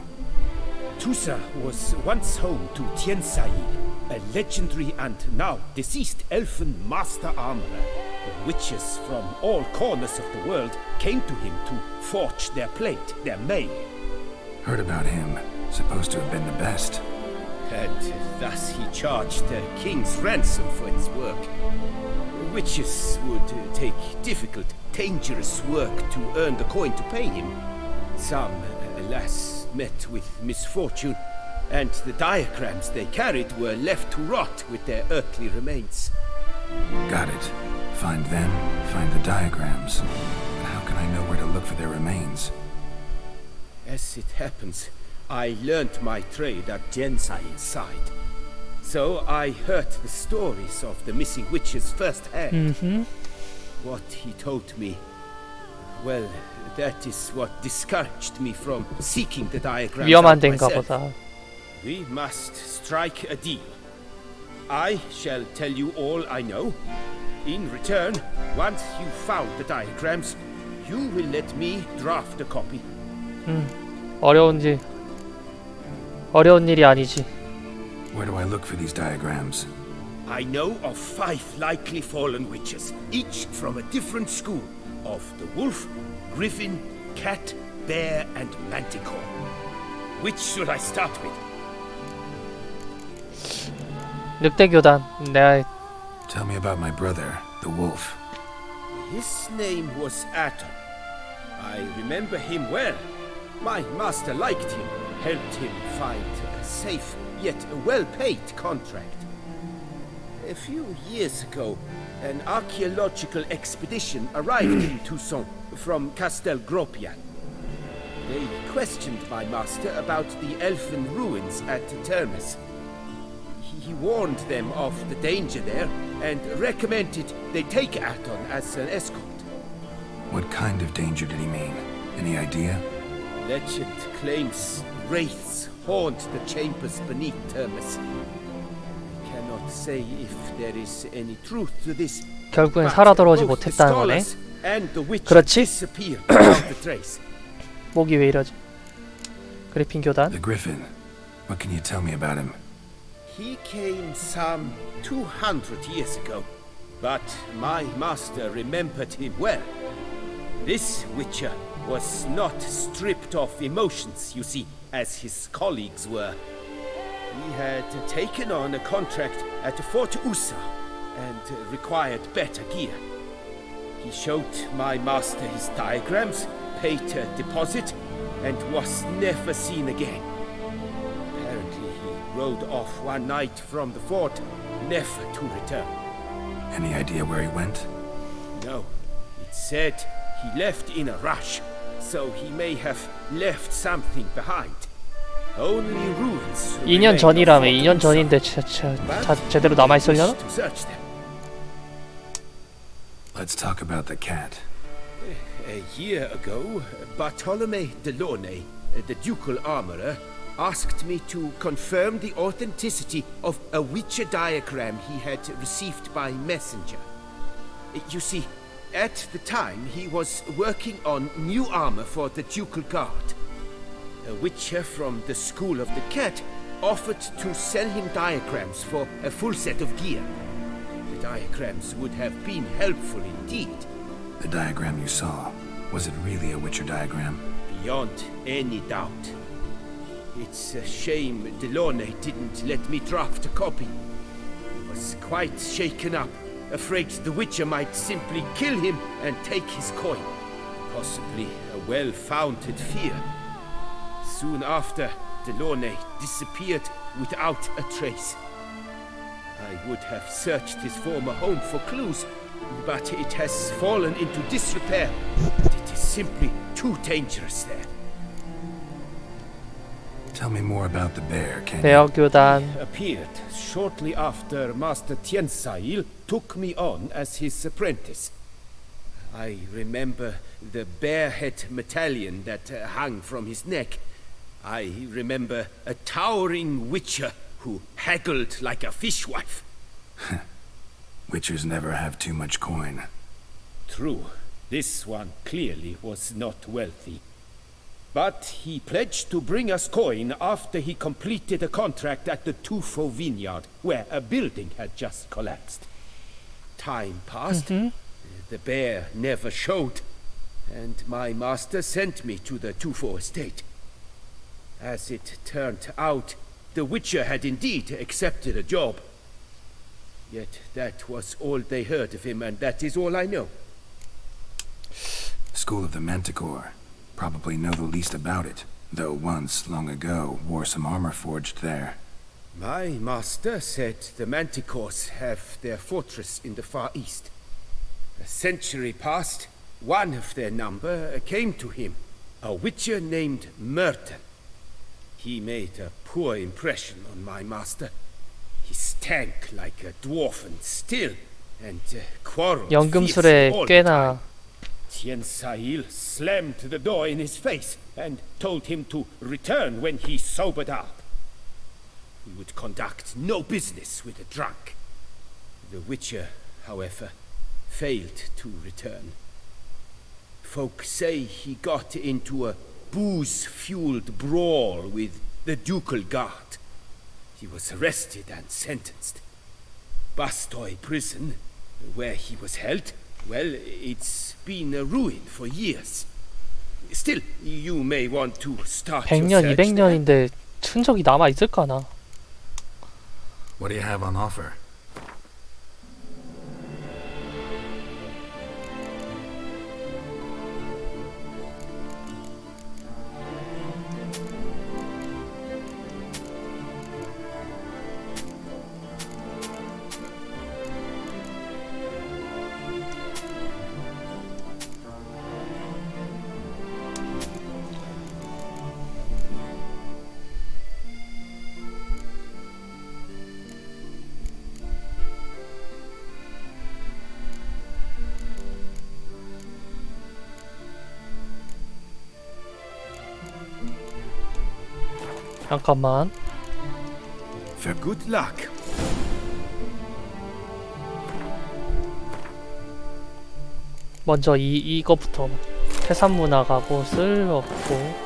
Toussaint was once home to Tiansail, a legendary and now deceased elfin master armorer. Witches from all corners of the world came to him to forge their plate, their mail. Heard about him. Supposed to have been the best. And thus he charged the king's ransom for his work. Witches would take difficult, dangerous work to earn the coin to pay him. Some, alas, met with misfortune, and the diagrams they carried were left to rot with their earthly remains. Got it. Find them, find the diagrams. But how can I know where to look for their remains? As it happens, I learnt my trade at Jensail's side. So I heard the stories of the missing witches firsthand. What he told me, well, that is what discouraged me from seeking the diagrams 위험한 out 데인가 myself. 보다. We must strike a deal. I shall tell you all I know. In return, once you've found the diagrams, you will let me draft a copy. 어려운 일이 아니지. Where do I look for these diagrams? I know of 5 likely fallen witches, each from a different school of the wolf, griffin, cat, bear, and manticore. Which should I start with? 늑대 교단. 내가 Tell me about my brother, the wolf. His name was Atom. I remember him well. My master liked him, helped him find a safe yet a well-paid contract. A few years ago, an archaeological expedition arrived in Tucson from Castel Gropian. They questioned my master about the elfin ruins at Termes. He warned them of the danger there and recommended they take Aton as an escort. What kind of danger did he mean? Any idea? Legend claims wraiths haunt the chambers beneath Termes. I cannot say if there is any truth to this. 결국엔 살아 돌아오지 못했다는 거네. 그렇지? 목이 왜 이러지? 그리핀 교단. The Griffin. What can you tell me about him? He came some 200 years ago, but my master remembered him well. This Witcher was not stripped of emotions, you see, as his colleagues were. He had taken on a contract at Fort Usa and required better gear. He showed my master his diagrams, paid a deposit, and was never seen again. Apparently he rode off one night from the fort, never to return. Any idea where he went? No. It said he left in a rush, so he may have left something behind. Only ruins. 2년 전이라며. 2년 전인데 제대로 남아 있으려나? Let's talk about the cat. A year ago, Bartolome Delaunay, the ducal armorer, asked me to confirm the authenticity of a Witcher diagram he had received by messenger. You see, at the time he was working on new armor for the ducal guard. A Witcher from the School of the Cat offered to sell him diagrams for a full set of gear. The diagrams would have been helpful indeed. The diagram you saw, was it really a Witcher diagram? Beyond any doubt. It's a shame Delaunay didn't let me draft a copy. He was quite shaken up, afraid the Witcher might simply kill him and take his coin. Possibly a well-founded fear. Soon after, Delaunay disappeared without a trace. I would have searched his former home for clues, but it has fallen into disrepair. It is simply too dangerous there. Tell me more about the bear, can you? 배역교단. He appeared shortly after Master Tiensail took me on as his apprentice. I remember the bear head medallion that hung from his neck. I remember a towering witcher who haggled like a fishwife. Witchers never have too much coin. True, this one clearly was not wealthy. But he pledged to bring us coin after he completed a contract at the Tufo vineyard, where a building had just collapsed. Time passed. The bear never showed, and my master sent me to the Tufo estate. As it turned out, the Witcher had indeed accepted a job. Yet that was all they heard of him, and that is all I know. School of the Manticore. Probably know the least about it, though once, long ago, wore some armor forged there. My master said the Manticores have their fortress in the Far East. A century passed, one of their number came to him, a Witcher named Merton. He made a poor impression on my master. He stank like a dwarfen still, and quarreled 연금술에 fiercely all the 꽤나 time. Tiensail slammed the door in his face and told him to return when he sobered up. He would conduct no business with a drunk. The Witcher, however, failed to return. Folk say he got into a booze-fueled brawl with the ducal guard. He was arrested and sentenced. Bastoy prison, where he was held, well, it's been a ruin for years. Still, you may want to start 100년, your search 200년인데 흔적이 남아 있을까나? What do you have on offer? 잠깐만. For good luck. 먼저 이거부터 해산문화 가고 쓸없고.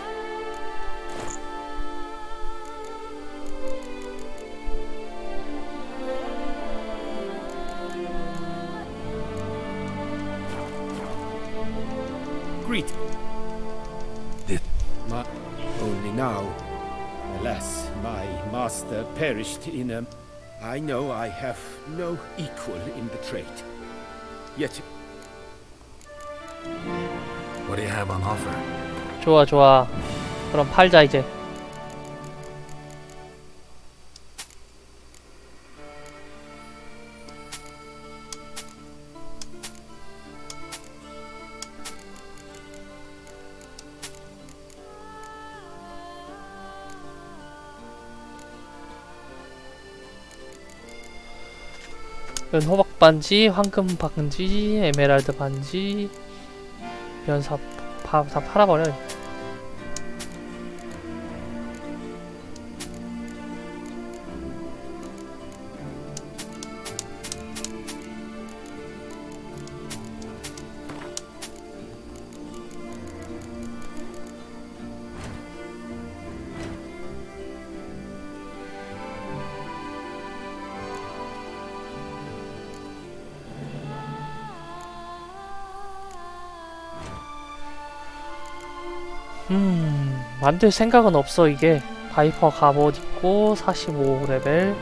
Greet. Only now. Alas, my master perished in a... I know I have no equal in the trade. Yet... What do you have on offer? 좋아 좋아. 그럼 팔자 이제. 호박 반지, 황금 반지, 에메랄드 반지, 면사 다 팔아버려. 만들 생각은 없어. 이게 바이퍼 갑옷 있고 45레벨.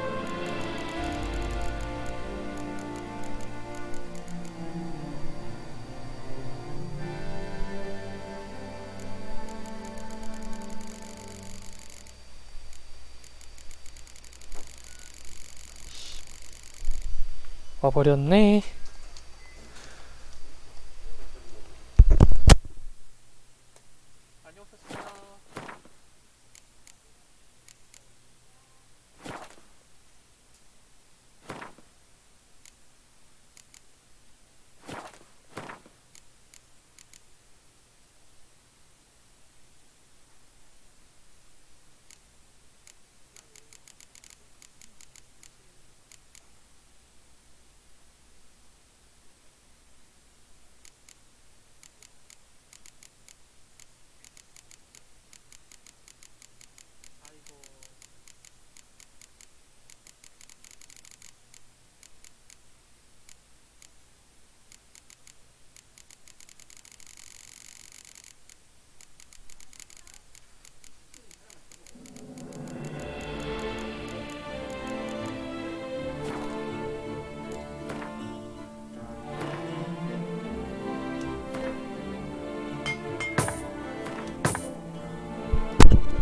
와버렸네.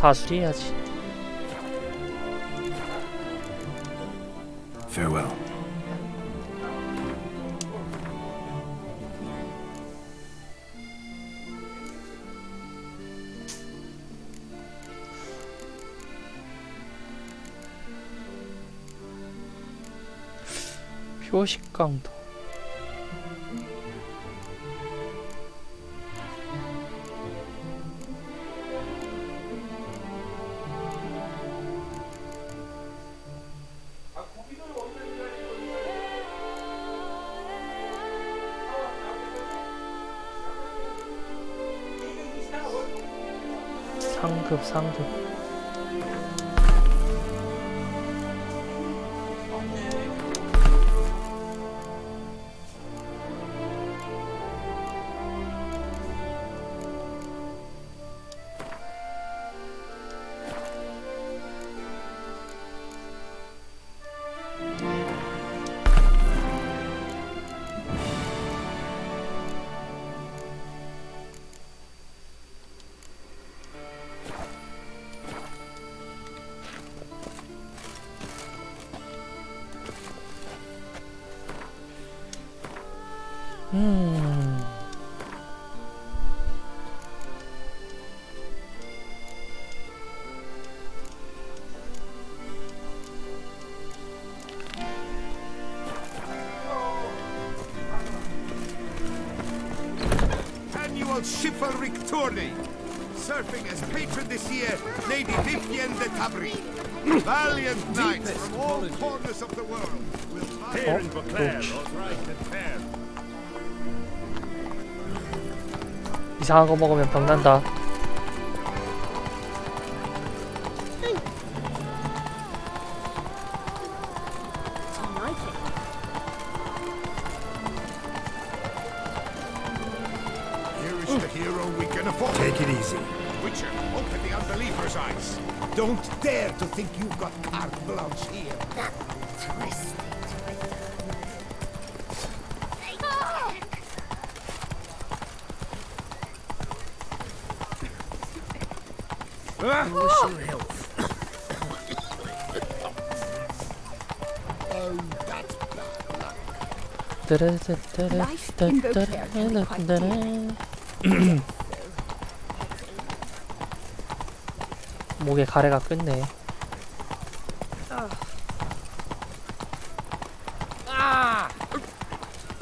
다 수리해야지. Farewell. 표식 강도. 상급. Annual chivalric tourney. Serving as patron this year, Lady Vivienne de Tabry. Valiant knights from all corners of the world will Fair and declare those right and fair. 이상한 거 먹으면 병 난다. Here is the hero we can afford. Take it easy. Witcher, open the unbeliever's eyes. Don't dare to think you've got carte blanche here. 목에 가래가 끓네.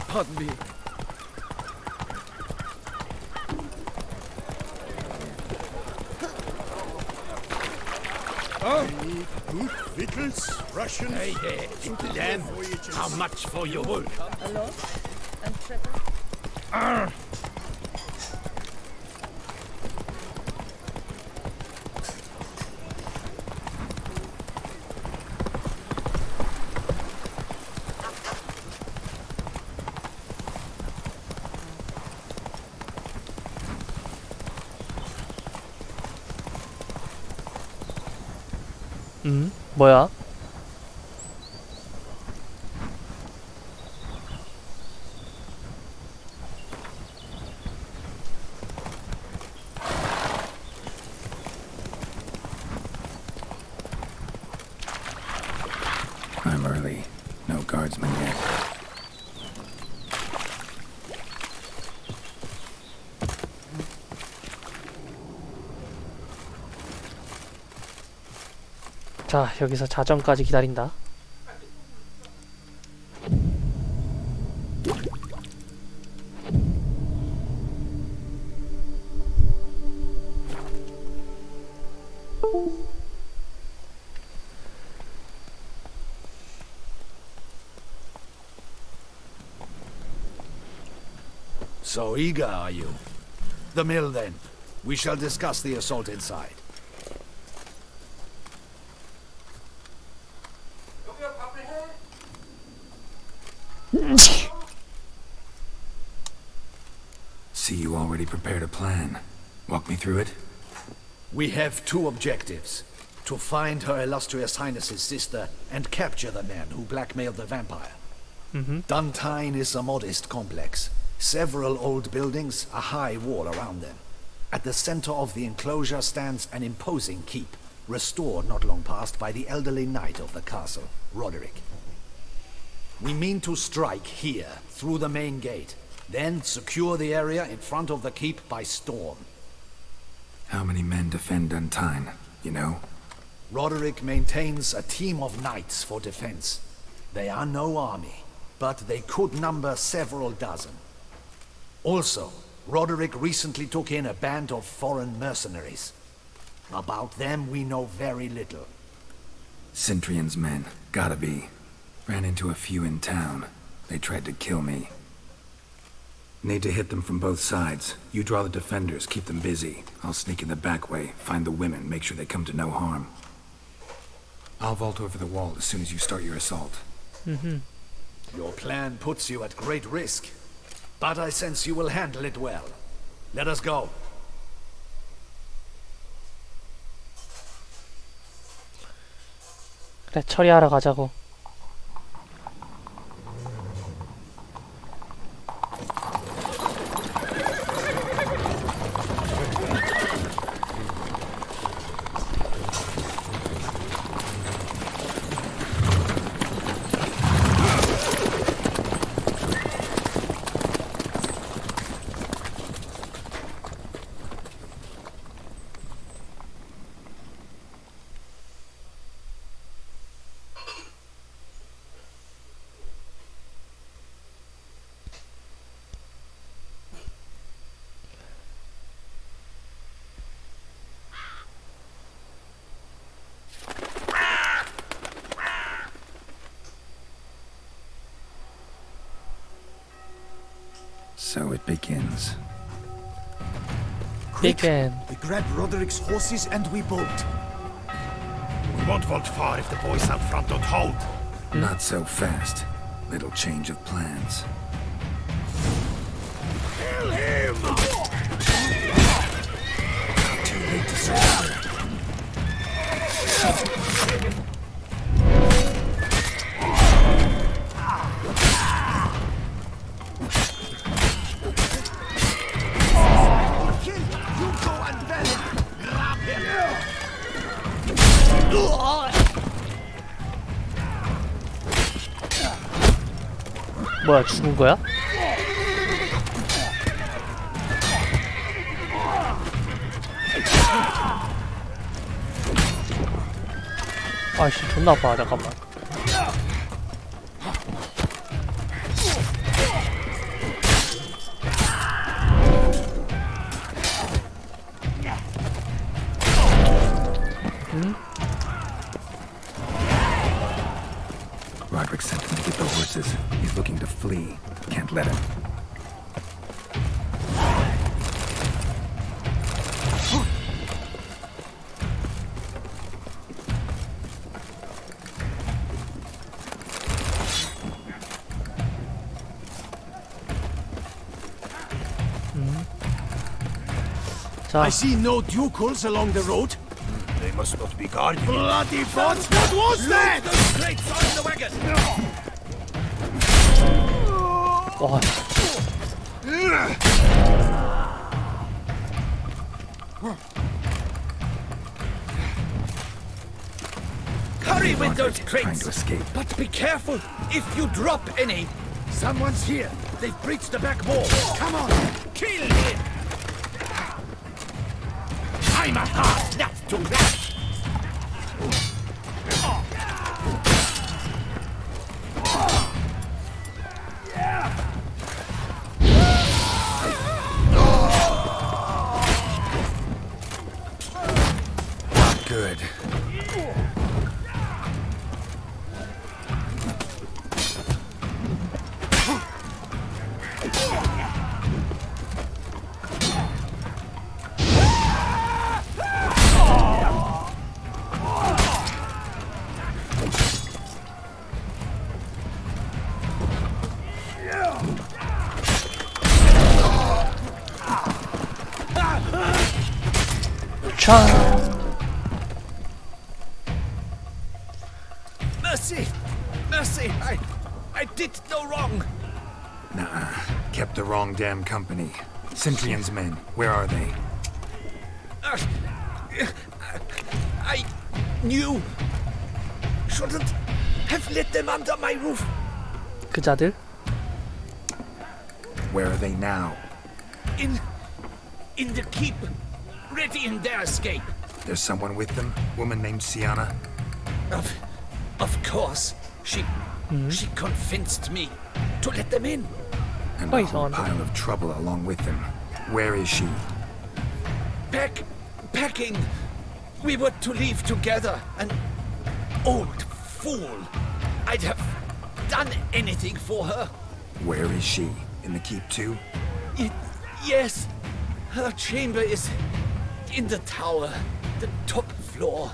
Pardon me. Good victuals, Russians. Hey, damn. How much for your wool? Hello? And 뭐야? I'm early. No guardsmen yet. 자, 여기서 자정까지 기다린다. So eager, are you? The mill, then. We shall discuss the assault inside. See, you already prepared a plan. Walk me through it. We have two objectives. To find Her Illustrious Highness's sister and capture the man who blackmailed the vampire. Duntine is a modest complex. Several old buildings, a high wall around them. At the center of the enclosure stands an imposing keep, restored not long past by the elderly knight of the castle, Roderick. We mean to strike here, through the main gate, then secure the area in front of the keep by storm. How many men defend Duntine, you know? Roderick maintains a team of knights for defense. They are no army, but they could number several dozen. Also, Roderick recently took in a band of foreign mercenaries. About them we know very little. Cintrian's men, gotta be. Ran into a few in town. They tried to kill me. Need to hit them from both sides. You draw the defenders, keep them busy. I'll sneak in the back way, find the women, make sure they come to no harm. I'll vault over the wall as soon as you start your assault. Your plan puts you at great risk, but I sense you will handle it well. Let us go. 그래, 처리하러 가자고. So it begins. Begin. We grab Roderick's horses and we bolt. We won't vault far if the boys out front don't hold. Not so fast. Little change of plans. Kill him! Too late to surrender. 뭐야, 죽은 거야? 아이씨, 존나 아파. 잠깐만. Roderick sent him to get the horses. He's looking to flee. Can't let him. 자, I see no ducals along the road. They must not be guarded. Bloody bots! What was that? Those crates on the wagon! 와, Hurry with those Trying crates! to escape. But be careful if you drop any. Someone's here. They've breached the back wall. Come on, kill him! I'm a hard nut to crack. Not good. 차. Mercy! Mercy! I did no wrong! Nah, kept the wrong damn company. Cynthian's men, where are they? I knew. Shouldn't have let them under my roof. 그자들? Where are they now? In the keep. Ready in their escape. There's someone with them? Woman named Sienna? Of course. She convinced me to let them in. And a whole pile of trouble along with them. Where is she? Packing. We were to leave together. An old fool. I'd have done anything for her. Where is she? In the keep too? Yes. Her chamber is in the tower. The top floor.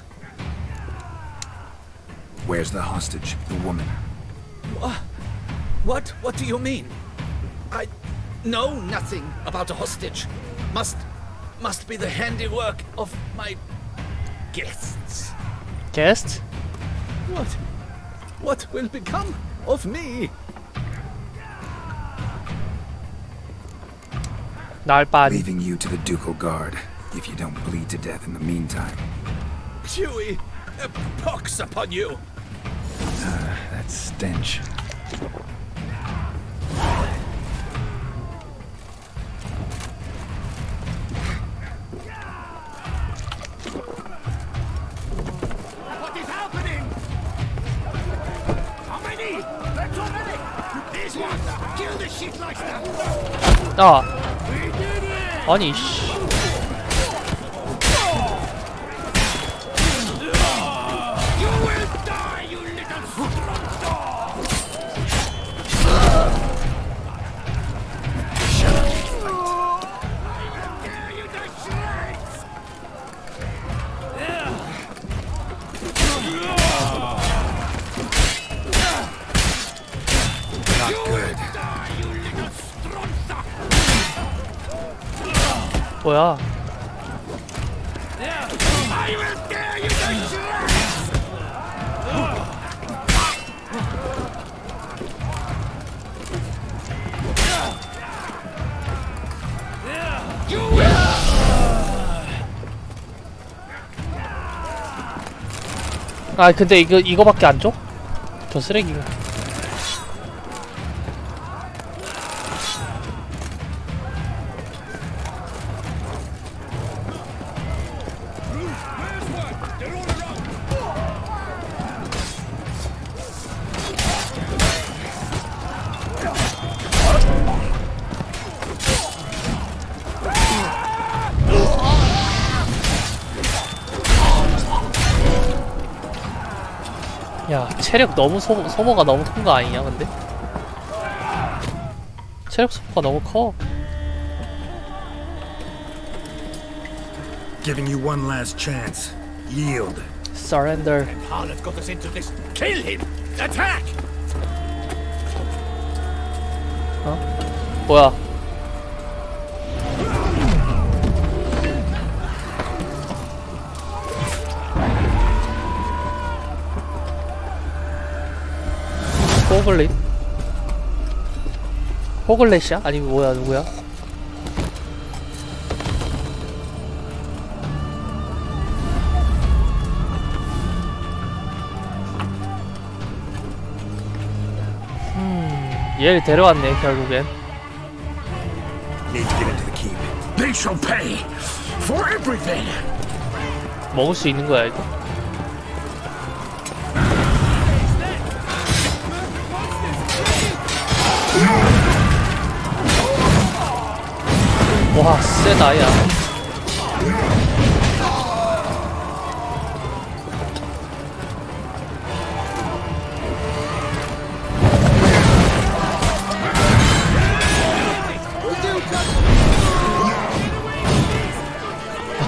Where's the hostage? The woman? What? What do you mean? I know nothing about a hostage. Must be the handiwork of my guests. Guest? What will become of me? 날 빠리. Leaving you to the ducal guard, if you don't bleed to death in the meantime. Huey, a pox upon you! That stench. What is happening? How many? They're too many! These ones! Kill the shit like that! 아, We did it! 아니 씨. You will die, you little strong dog! Tear you to shreds! Not good. Die, you little stronza! 뭐야? I will tear you to shreds! You will! 아 근데 이거밖에 안 줘? 저 쓰레기가. 야, 체력 너무 소모가 너무 큰 거 아니냐, 근데? 체력 소모가 너무 커. Giving you one last chance. Yield. Surrender. Harlot got us into this. Kill him! Attack! 어? 뭐야? 호글릿? 호글렛이야? 아니 뭐야 누구야? 얘를 데려왔네 결국엔. Need to get into the keep. They shall pay for everything. 먹을 수 있는 거야 이거? 와 세다 야.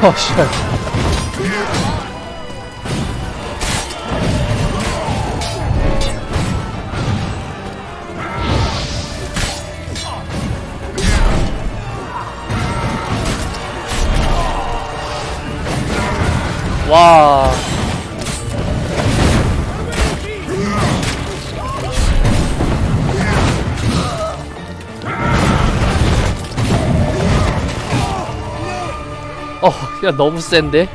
어 씨발. 와. 야 너무 센데?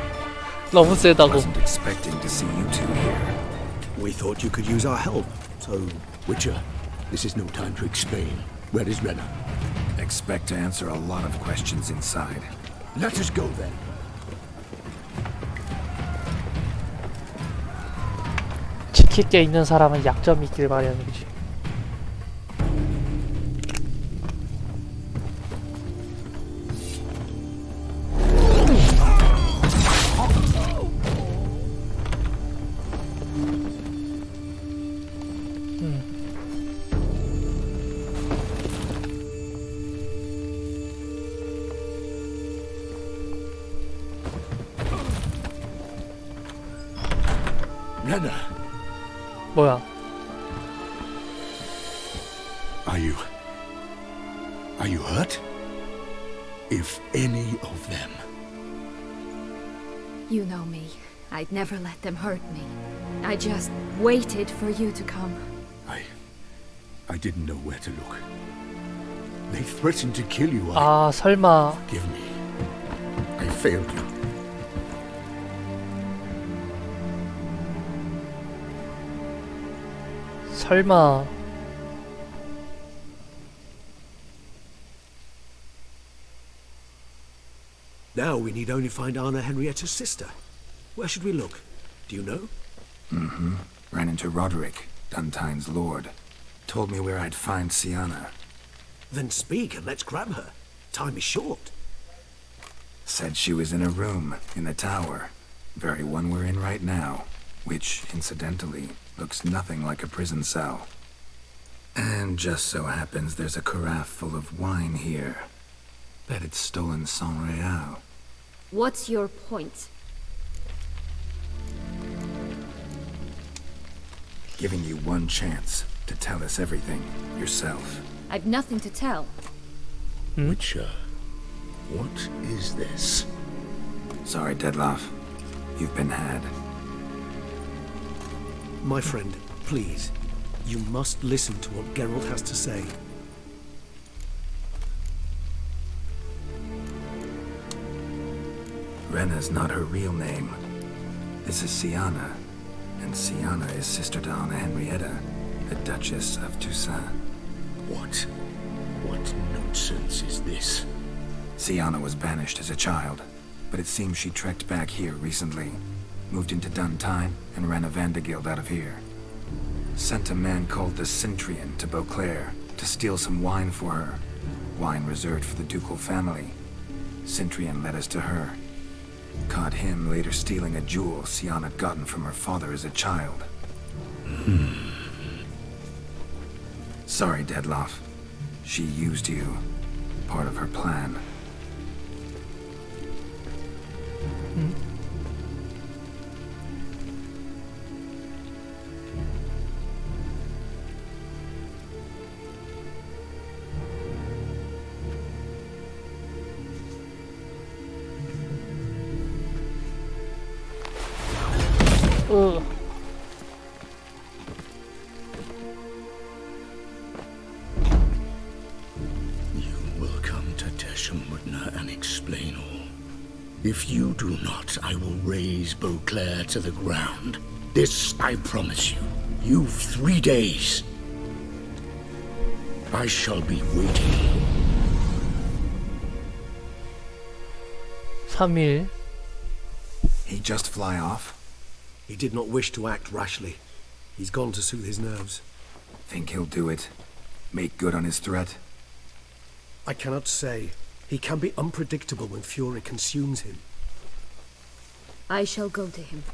너무 세다고. Wasn't expecting to see you two here. We thought you could use our help, so... Witcher, this is no time to explain. Where is Renna? Expect to answer a lot of questions inside. Let us go then. 지킬 게 있는 사람은 약점이 있길 마련이지. Renna, 뭐야? Are you hurt? If any of them. You know me. I'd never let them hurt me. I just waited for you to come. I didn't know where to look. They threatened to kill you. 아 설마. Forgive me. I failed you. 설마. Now we need only find Anna Henrietta's sister. Where should we look? Do you know? Mm-hmm. Ran into Roderick, Duntine's lord. Told me where I'd find Sienna. Then speak and let's grab her. Time is short. Said she was in a room in the tower. Very one we're in right now. Which, incidentally, looks nothing like a prison cell. And just so happens there's a carafe full of wine here. Bet it's stolen San Real. What's your point? Giving you one chance to tell us everything yourself. I've nothing to tell. Witcher, what is this? Sorry, Dettlaff. You've been had. My friend, please. You must listen to what Geralt has to say. Renna's not her real name. This is Sienna. And Sienna is sister to Anna Henrietta, the Duchess of Toussaint. What nonsense is this? Sienna was banished as a child, but it seems she trekked back here recently. Moved into Duntine and ran a Vandergild out of here. Sent a man called the Centrian to Beauclair to steal some wine for her. Wine reserved for the ducal family. Centrian led us to her. Caught him later stealing a jewel Sienna had gotten from her father as a child. Sorry, Dettlaff. She used you. Part of her plan. Mutna and explain all. If you do not, I will raise Beauclair to the ground. This I promise you. You've 3 days. I shall be waiting. 3일. He just fly off? He did not wish to act rashly. He's gone to soothe his nerves. Think he'll do it? Make good on his threat? I cannot say. He can be unpredictable when fury consumes him. I shall go to him.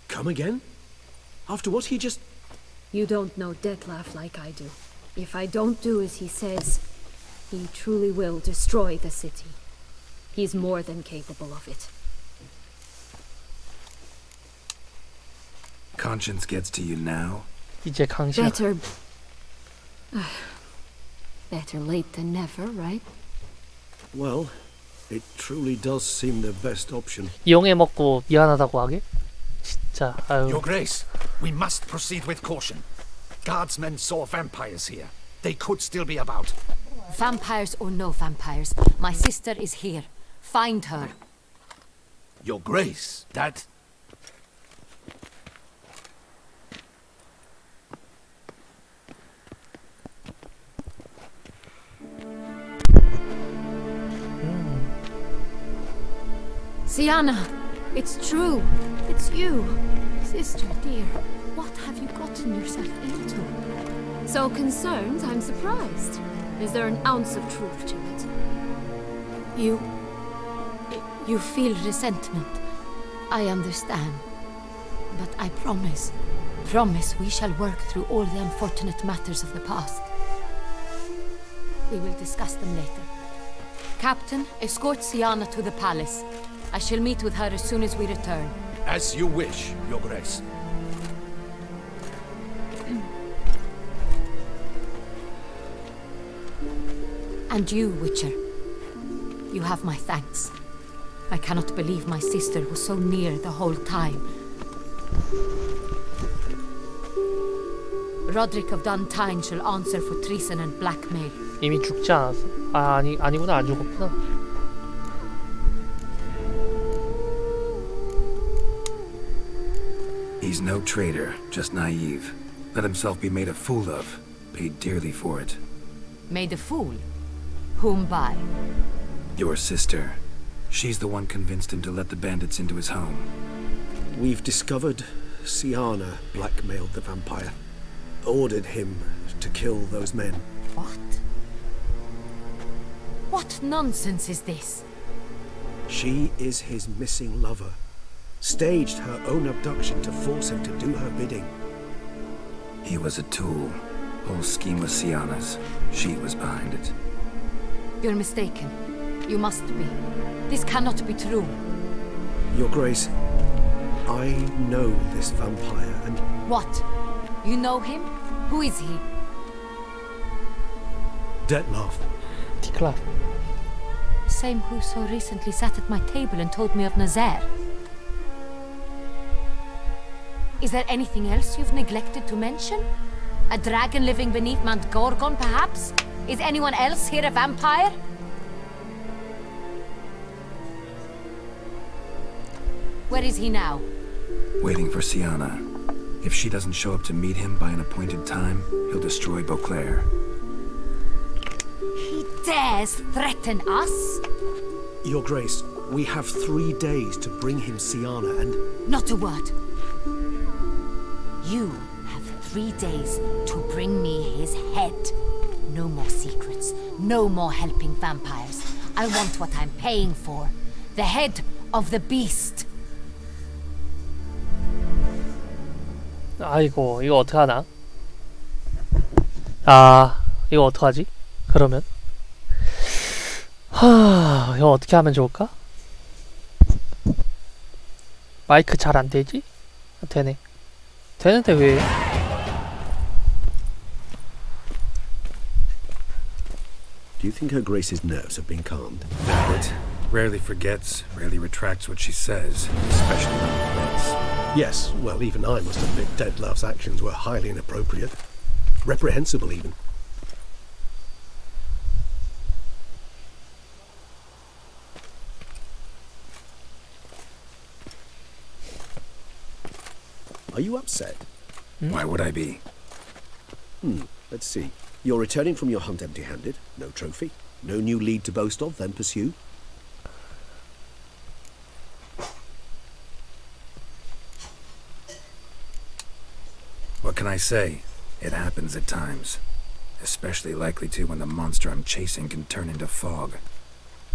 Come again? After what he just... You don't know Detlef like I do. If I don't do as he says, he truly will destroy the city. He's more than capable of it. Conscience gets to you now? 이제 강시야. Better late than never, right? Well, it truly does seem the best option. 이용해 먹고 미안하다고 하게? 진짜 아유. Your Grace, we must proceed with caution. Guardsmen saw vampires here. They could still be about. Vampires or no vampires, my sister is here. Find her. Your Grace, that... Sienna, it's true. It's you. Sister dear, what have you gotten yourself into? So concerned, I'm surprised. Is there an ounce of truth to it? You feel resentment. I understand. But I promise we shall work through all the unfortunate matters of the past. We will discuss them later. Captain, escort Sienna to the palace. I shall meet with her as soon as we return. As you wish, Your Grace. And you, Witcher. You have my thanks. I cannot believe my sister was so near the whole time. Roderick of Duntine shall answer for treason and blackmail. 이미 죽지 않았어? 아니구나. 안 죽었구나. He's no traitor, just naive. Let himself be made a fool of. Paid dearly for it. Made a fool? Whom by? Your sister. She's the one convinced him to let the bandits into his home. We've discovered Sienna blackmailed the vampire. Ordered him to kill those men. What? What nonsense is this? She is his missing lover. Staged her own abduction to force him to do her bidding. He was a tool. Whole scheme was Sienna's. She was behind it. You're mistaken. You must be. This cannot be true. Your Grace, I know this vampire and... What? You know him? Who is he? Detlef. Detlef. Same who so recently sat at my table and told me of Nazaire. Is there anything else you've neglected to mention? A dragon living beneath Mount Gorgon, perhaps? Is anyone else here a vampire? Where is he now? Waiting for Sienna. If she doesn't show up to meet him by an appointed time, he'll destroy Beauclair. He dares threaten us? Your Grace, we have 3 days to bring him Sienna and... Not a word. You have 3 days to bring me his head. No more secrets. No more helping vampires. I want what I'm paying for. The head of the beast. 아이고, 이거 어떡하나? 이거 어떡하지? 그러면? 이거 어떻게 하면 좋을까? 마이크 잘 안 되지? 되네. 되는데 왜? Do you think Her Grace's nerves have been calmed? But rarely forgets, rarely retracts what she says, especially when threats. Yes, well, even I must admit Detlef's actions were highly inappropriate. Reprehensible, even. Are you upset? Why would I be? Let's see. You're returning from your hunt empty-handed. No trophy. No new lead to boast of, then pursue. What can I say? It happens at times. Especially likely to when the monster I'm chasing can turn into fog.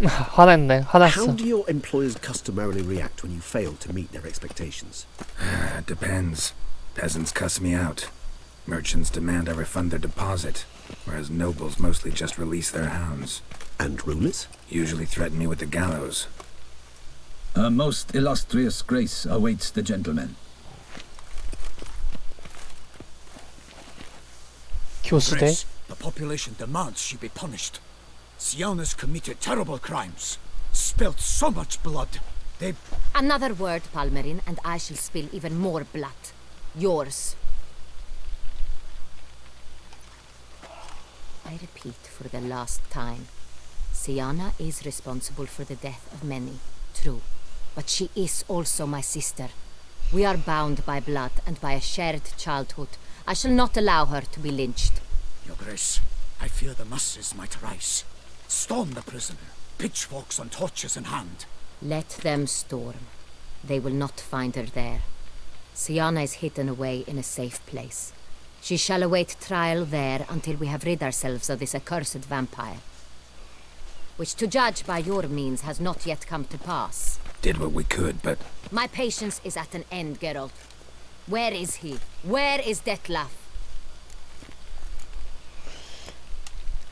화났네. How 화났어. do your employers customarily react when you fail to meet their expectations? It depends. Peasants cuss me out. Merchants demand I refund their deposit, whereas nobles mostly just release their hounds. And rulers? Usually threaten me with the gallows. A most illustrious grace awaits the gentleman. 교수대. Grace, the population demands she be punished. Siana's committed terrible crimes. Spilt so much blood. They... Another word, Palmerin, and I shall spill even more blood. Yours. I repeat for the last time. Siana is responsible for the death of many, true. But she is also my sister. We are bound by blood and by a shared childhood. I shall not allow her to be lynched. Your Grace, I fear the masses might rise. Storm the prison, pitchforks and torches in hand. Let them storm. They will not find her there. Siana is hidden away in a safe place. She shall await trial there until we have rid ourselves of this accursed vampire. Which, to judge by your means, has not yet come to pass. Did what we could, but... My patience is at an end, Geralt. Where is he? Where is Detlef?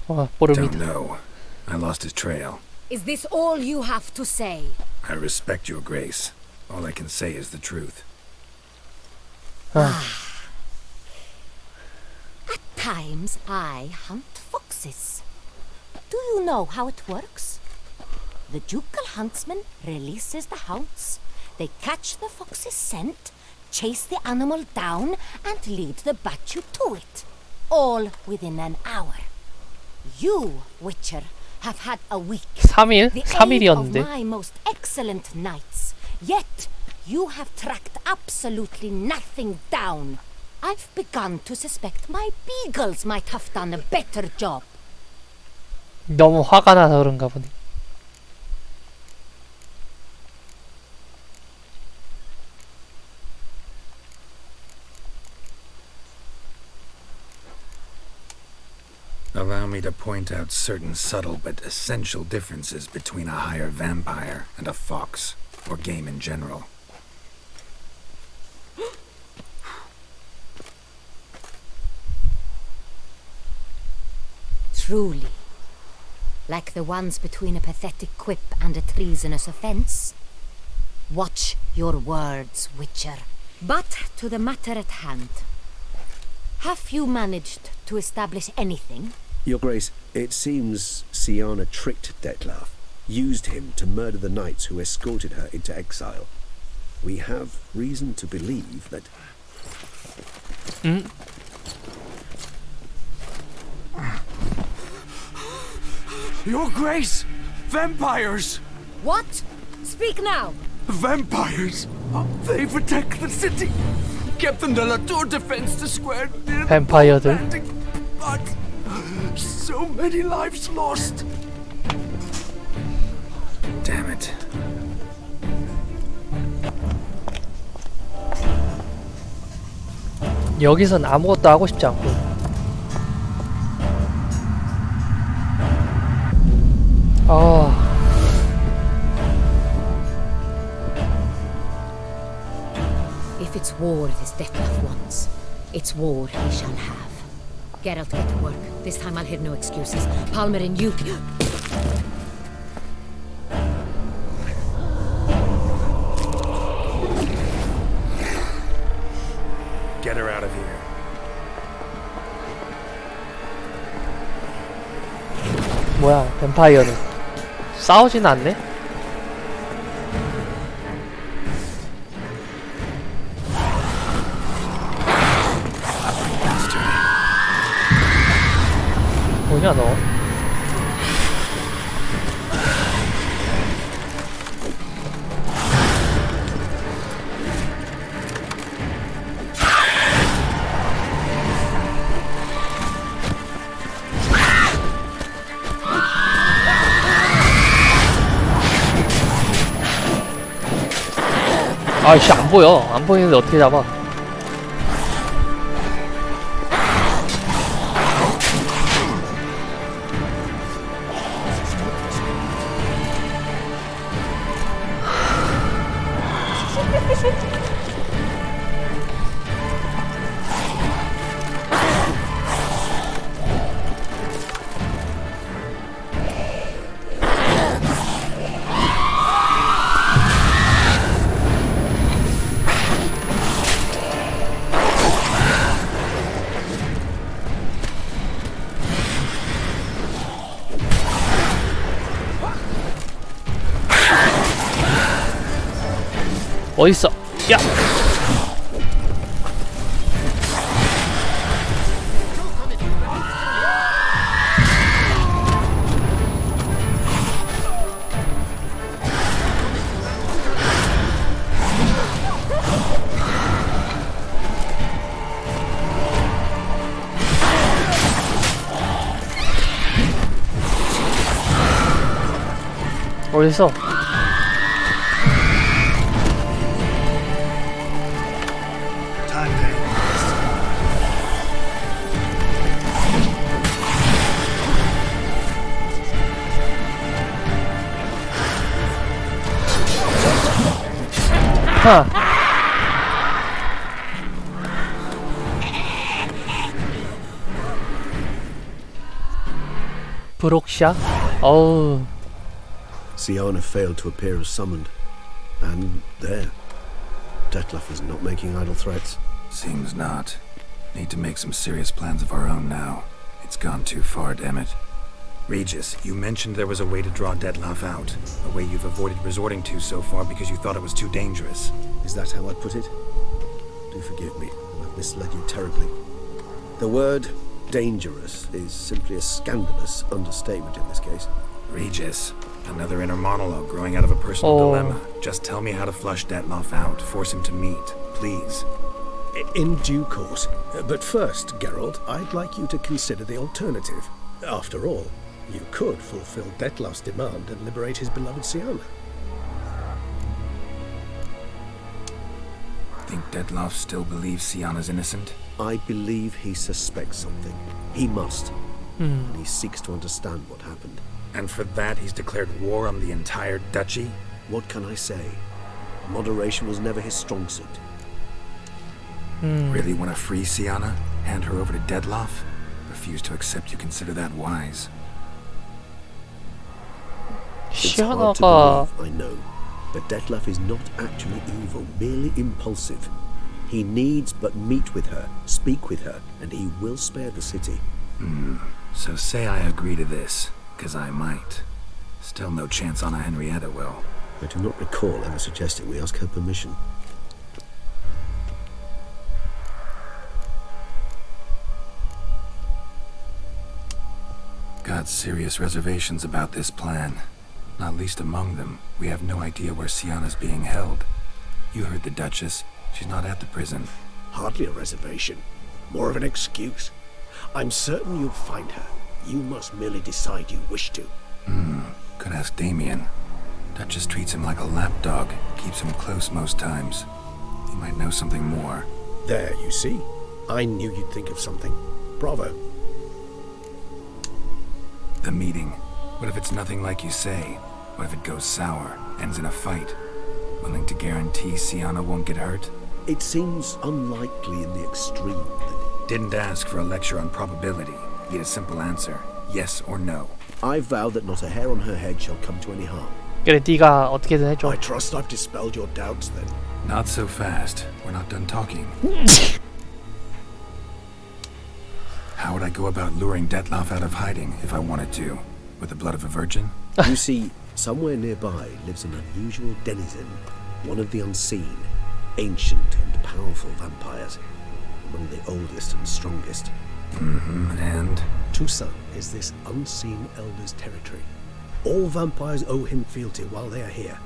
Don't know. I lost his trail. Is this all you have to say? I respect your grace. All I can say is the truth. At times, I hunt foxes. Do you know how it works? The ducal huntsman releases the hounds. They catch the fox's scent, chase the animal down, and lead the battue to it. All within an hour. You, Witcher, have had a week. 3일? The aim of 3일이었는데. my most excellent knights. Yet, you have tracked absolutely nothing down. I've begun to suspect my beagles might have done a better job. 너무 화가 나서 그런가 보네. Allow me to point out certain subtle but essential differences between a higher vampire and a fox, or game in general. Truly. Like the ones between a pathetic quip and a treasonous offense. Watch your words, Witcher. But to the matter at hand. Have you managed to establish anything? Your Grace, it seems Siana tricked Detlef, used him to murder the knights who escorted her into exile. We have reason to believe that... Your Grace! Vampires! What? Speak now! Vampires! They protect the city! Captain de la Tour defends the square near the 뱀파이어들. but so many lives lost! Damn it. 여기선 아무것도 하고 싶지 않고. If it's war this Detlef wants, it's war he shall have. Geralt, get to work. This time I'll hear no excuses. Palmerin, you... Get her out of here. 뭐야, 뱀파이어는. 싸우진 않네? 뭐냐, 너? 아이씨 안 보여. 안 보이는데 어떻게 잡아? 어딨어? 야! 어딨어? 하. 브록샷? 어우. Siana failed to appear as summoned. And there. Detlef is not making idle threats. Seems not. Need to make some serious plans of our own now. It's gone too far, damn it. Regis, you mentioned there was a way to draw Detlef out. A way you've avoided resorting to so far because you thought it was too dangerous. Is that how I put it? Do forgive me, I've misled you terribly. The word dangerous is simply a scandalous understatement in this case. Regis, another inner monologue growing out of a personal dilemma. Just tell me how to flush Detlef out. Force him to meet, please. In due course. But first, Geralt, I'd like you to consider the alternative. After all, you could fulfill Detlef's demand and liberate his beloved Siana. Think Detlef still believes Siana's innocent? I believe he suspects something. He must. And he seeks to understand what happened. And for that he's declared war on the entire duchy? What can I say? Moderation was never his strong suit. Really want to free Siana? Hand her over to Detlef? Refuse to accept you consider that wise. It's hard to believe, I know. But Detlef is not actually evil, merely impulsive. He needs but meet with her, speak with her, and he will spare the city. So say I agree to this, 'cause I might. Still no chance Anna Henrietta will. I do not recall ever suggesting we ask her permission. Got serious reservations about this plan. Not least among them, we have no idea where Siana's being held. You heard the Duchess. She's not at the prison. Hardly a reservation. More of an excuse. I'm certain you'll find her. You must merely decide you wish to. Could ask Damien. Duchess treats him like a lapdog. Keeps him close most times. He might know something more. There, you see? I knew you'd think of something. Bravo. The meeting. What if it's nothing like you say? What if it goes sour, ends in a fight? Willing to guarantee Siana won't get hurt? It seems unlikely in the extreme. Didn't ask for a lecture on probability. Need a simple answer. Yes or no. I vow that not a hair on her head shall come to any harm. 그래, 네가 어떻게든 해줘. I trust I've dispelled your doubts then. Not so fast. We're not done talking. How would I go about luring Detlef out of hiding if I wanted to? With the blood of a virgin? You see, somewhere nearby lives an unusual denizen, one of the unseen, ancient and powerful vampires, among the oldest and strongest. And? Toussaint is this unseen elder's territory. All vampires owe him fealty while they are here.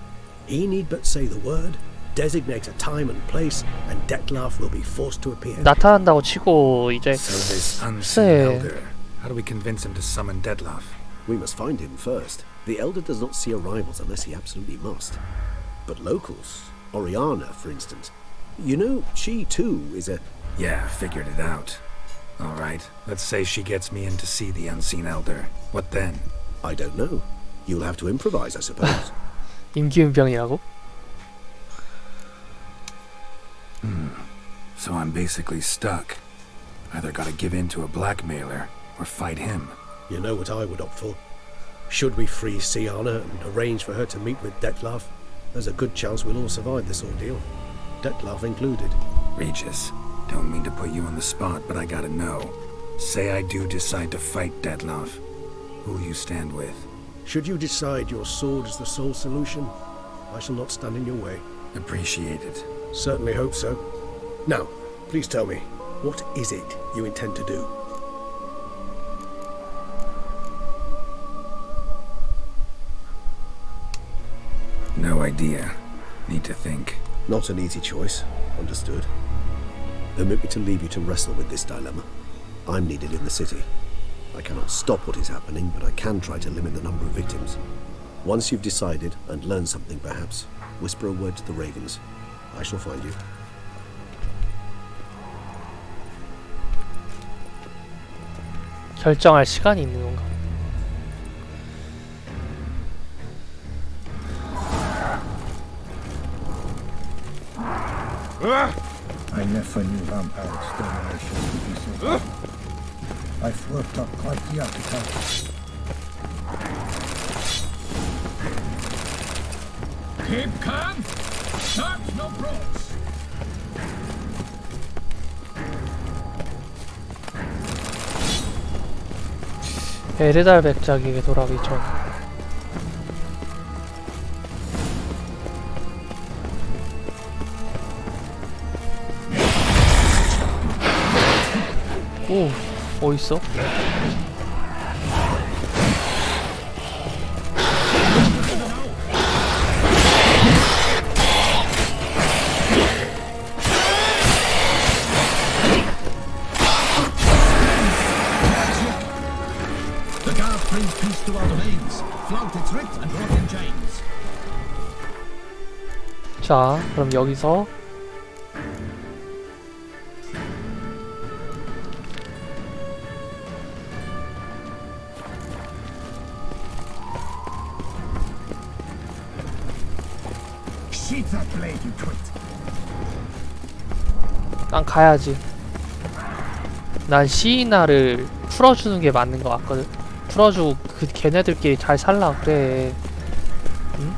He need but say the word, designate a time and place, and Detlef will be forced to appear. 나타난다고 치고 이제 So this unseen elder. How do we convince him to summon Detlef? We must find him first. The elder does not see arrivals unless he absolutely must. But locals, Oriana, for instance. You know, she too is a... Yeah, figured it out. All right, let's say she gets me in to see the unseen elder. What then? I don't know. You'll have to improvise, I suppose. 임기응변이라고? So I'm basically stuck. Either gotta give in to a blackmailer or fight him. You know what I would opt for? Should we free Siana and arrange for her to meet with Detlef, there's a good chance we'll all survive this ordeal. Detlef included. Regis, don't mean to put you on the spot, but I gotta know. Say I do decide to fight Detlef. Who'll you stand with? Should you decide your sword is the sole solution, I shall not stand in your way. Appreciated. Certainly hope so. Now, please tell me, what is it you intend to do? No idea. Need to think. Not an easy choice. Understood. Permit me to leave you to wrestle with this dilemma. I'm needed in the city. I cannot stop what is happening, but I can try to limit the number of victims. Once you've decided, and learned something perhaps, whisper a word to the ravens. I shall find you. 결정할 시간이 있는 건가? I never knew vampire extermination would be so hard. I've worked up quite the appetite. Keep calm! Search no bros! 에르달 백작에게 돌아가기 전 오, 어딨어? The guard brings peace to our domains. Flaunt its writ and rot in chains. 자, 그럼 여기서 Sheath that blade, you twit. 난 가야지. 난 시이나를 풀어주는 게 맞는 것 같거든. 풀어주고 그 걔네들끼리 잘 살라 그래. 응?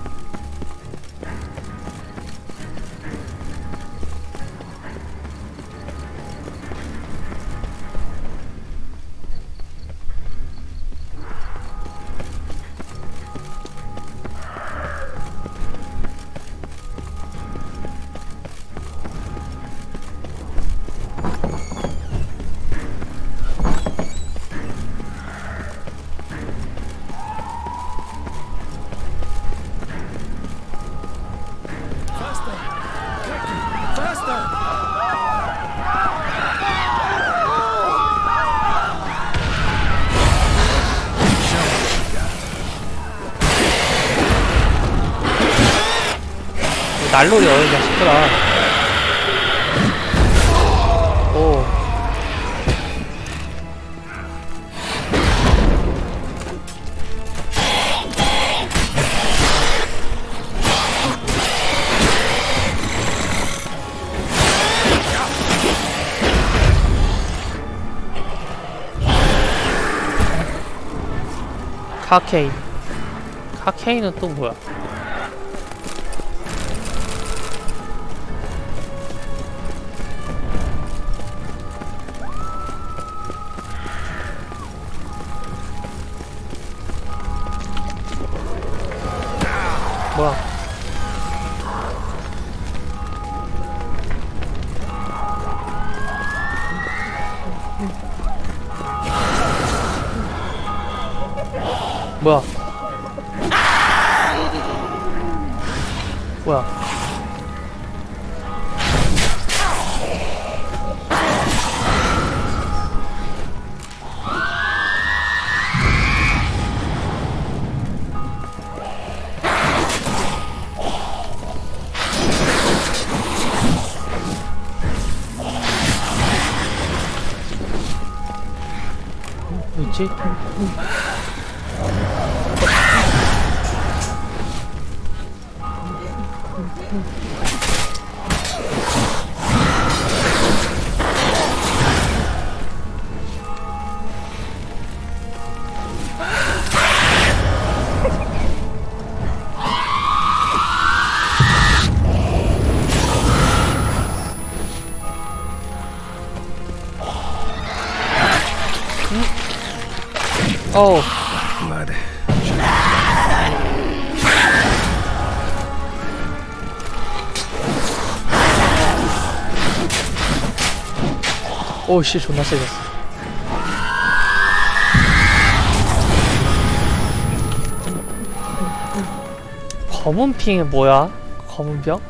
날놀이 어려운다 싶더라. 오. 카케인. 카케인은 또 뭐야? 뭐야? 뭐야? 뭐야? 뭐지? Oh. Blood. 오씨 존나 세졌어. 검은 핑이 뭐야? 검은 병?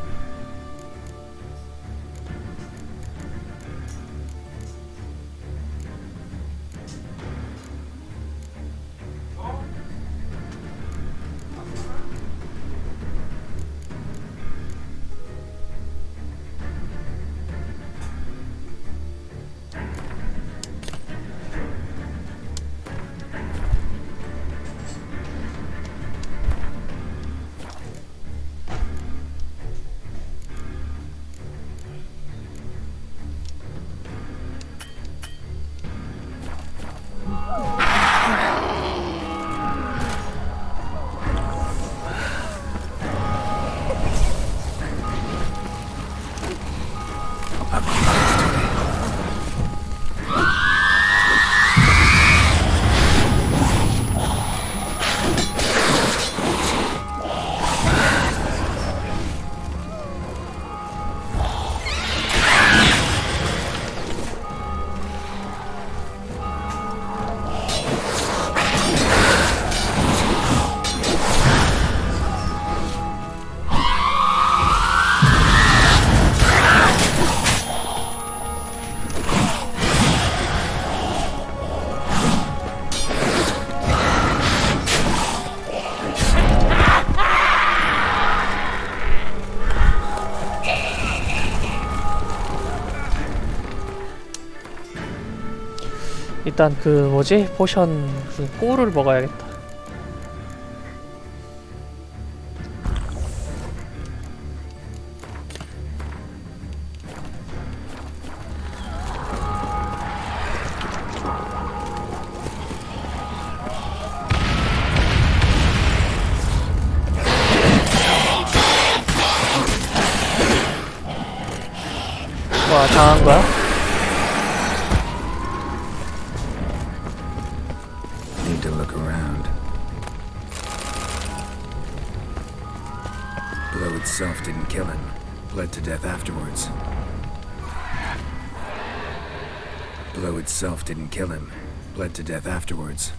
일단 그 뭐지? 포션 무슨 꿀을 먹어야겠다. 와, 당한 거야? Need to look around. Blow itself didn't kill him. Bled to death afterwards. Blow itself didn't kill him. Bled to death afterwards.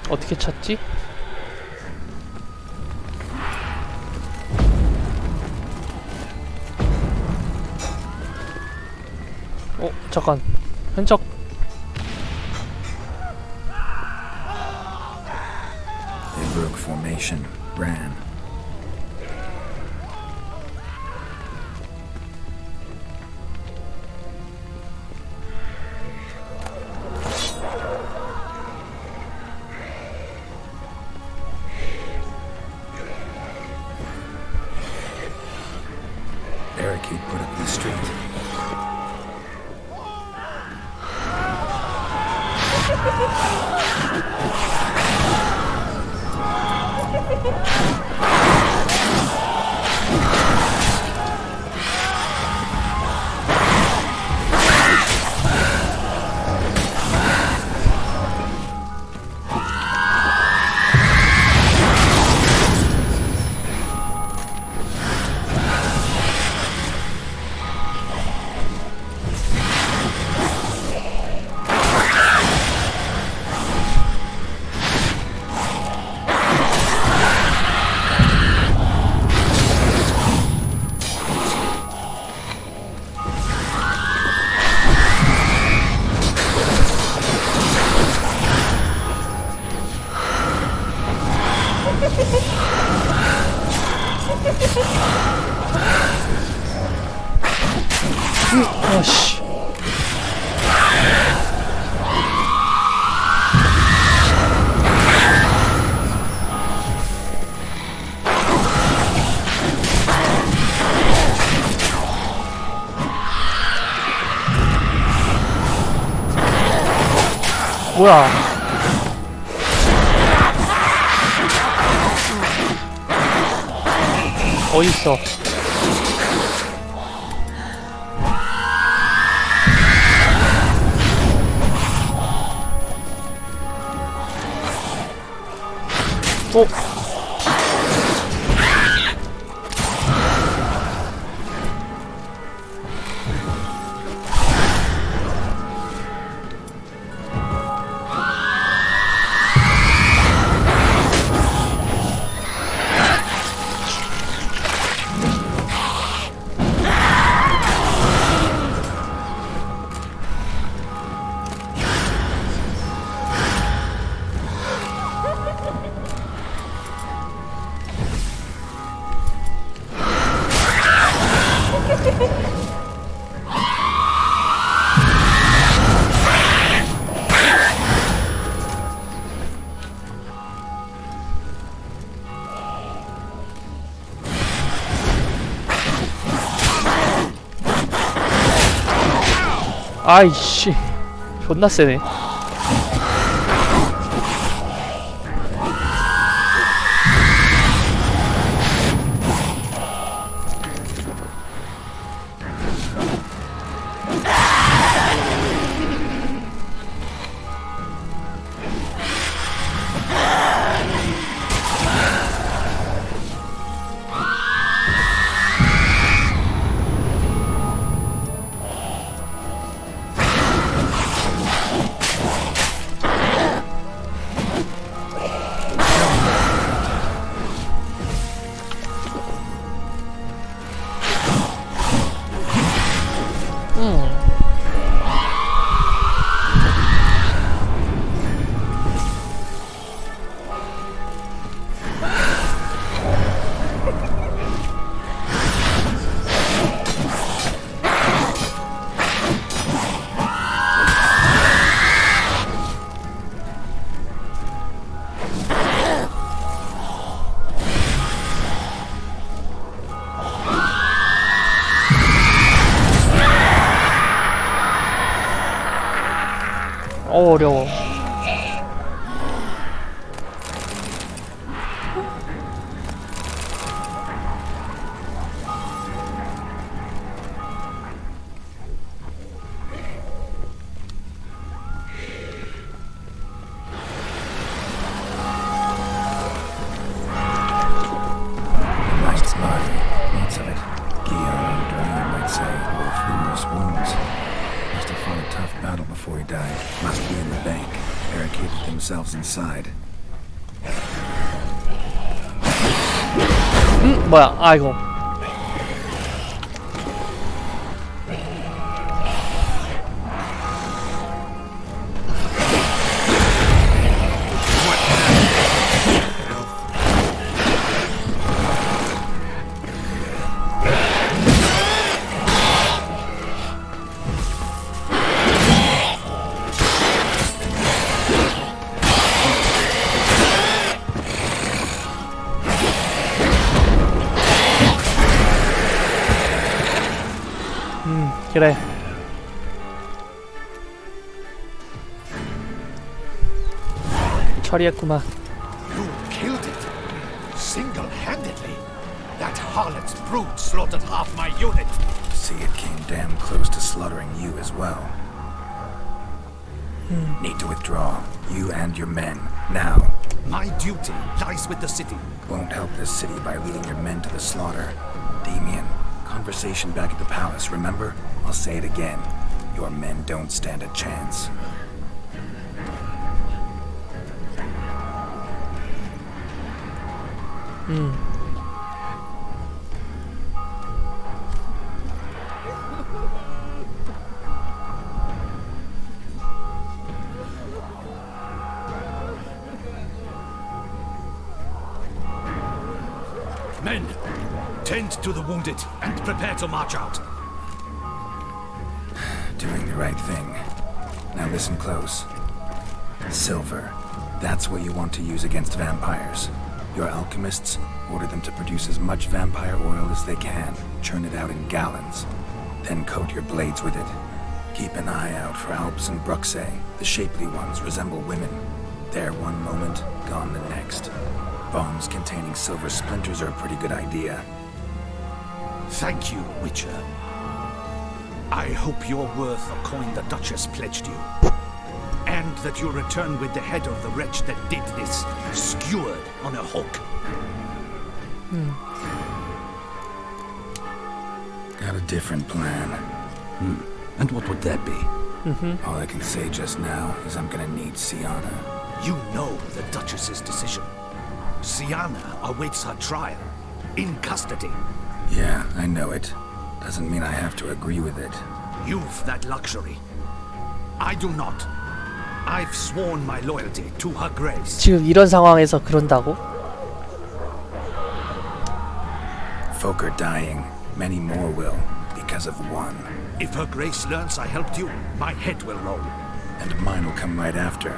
어떻게 찾지? 잠깐 흔적. They broke formation, ran. Barricade put up in the street. 뭐야? 어딨어? 아이씨, 존나 세네. 어려워. Night's body, lots of it. Guillaume, you might say, with numerous wounds. Must have fought a tough battle before he died. Must be in the bank, barricaded themselves inside. 뭐야? 아이고. 그래. 처리했구만. You killed it, single-handedly. That harlot's brood slaughtered half my unit. See, it came damn close to slaughtering you as well. Need to withdraw, you and your men, now. My duty lies with the city. Won't help this city by leading your men to the slaughter. Damien, conversation back at the palace, remember? I'll say it again. Your men don't stand a chance. Men, tend to the wounded and prepare to march out. Doing the right thing. Now listen close. Silver. That's what you want to use against vampires. Your alchemists, order them to produce as much vampire oil as they can. Churn it out in gallons. Then coat your blades with it. Keep an eye out for Alps and Bruxay. The shapely ones resemble women. There one moment, gone the next. Bombs containing silver splinters are a pretty good idea. Thank you, Witcher. I hope you're worth the coin the Duchess pledged you. And that you'll return with the head of the wretch that did this, skewered on a hook. Got a different plan. And what would that be? All I can say just now is I'm gonna need Sienna. You know the Duchess's decision. Sienna awaits her trial. In custody. Yeah, I know it. Doesn't mean I have to agree with it. You've that luxury. I do not. I've sworn my loyalty to her grace. 지금 이런 상황에서 그런다고? Folk are dying. Many more will, because of one. If her grace learns I helped you, my head will roll. And mine will come right after.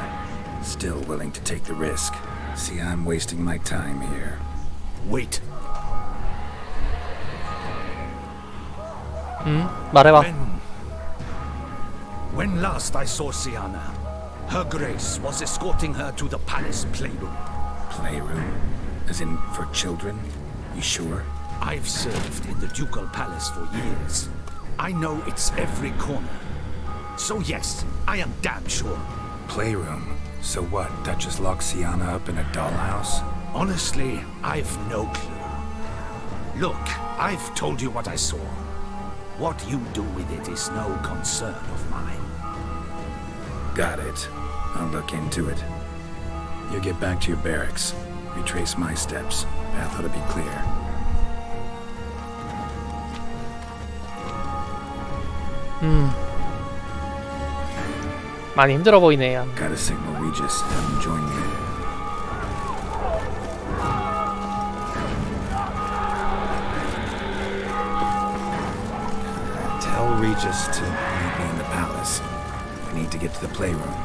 Still willing to take the risk. See, I'm wasting my time here. Wait. 말해봐. When last I saw Sienna, her grace was escorting her to the palace playroom. Playroom? As in for children? You sure? I've served in the ducal palace for years. I know its every corner. So yes, I am damn sure. Playroom? So what, Duchess locks Sienna up in a dollhouse? Honestly, I've no clue. Look, I've told you what I saw. What you do with it is no concern of mine. Got it. I'll look into it. You get back to your barracks. Retrace my steps. Path ought to be clear. 많이 힘들어 보이네요. Gotta signal Regis. Have him join me. Tell Regis to meet me in the palace. I need to get to the playroom.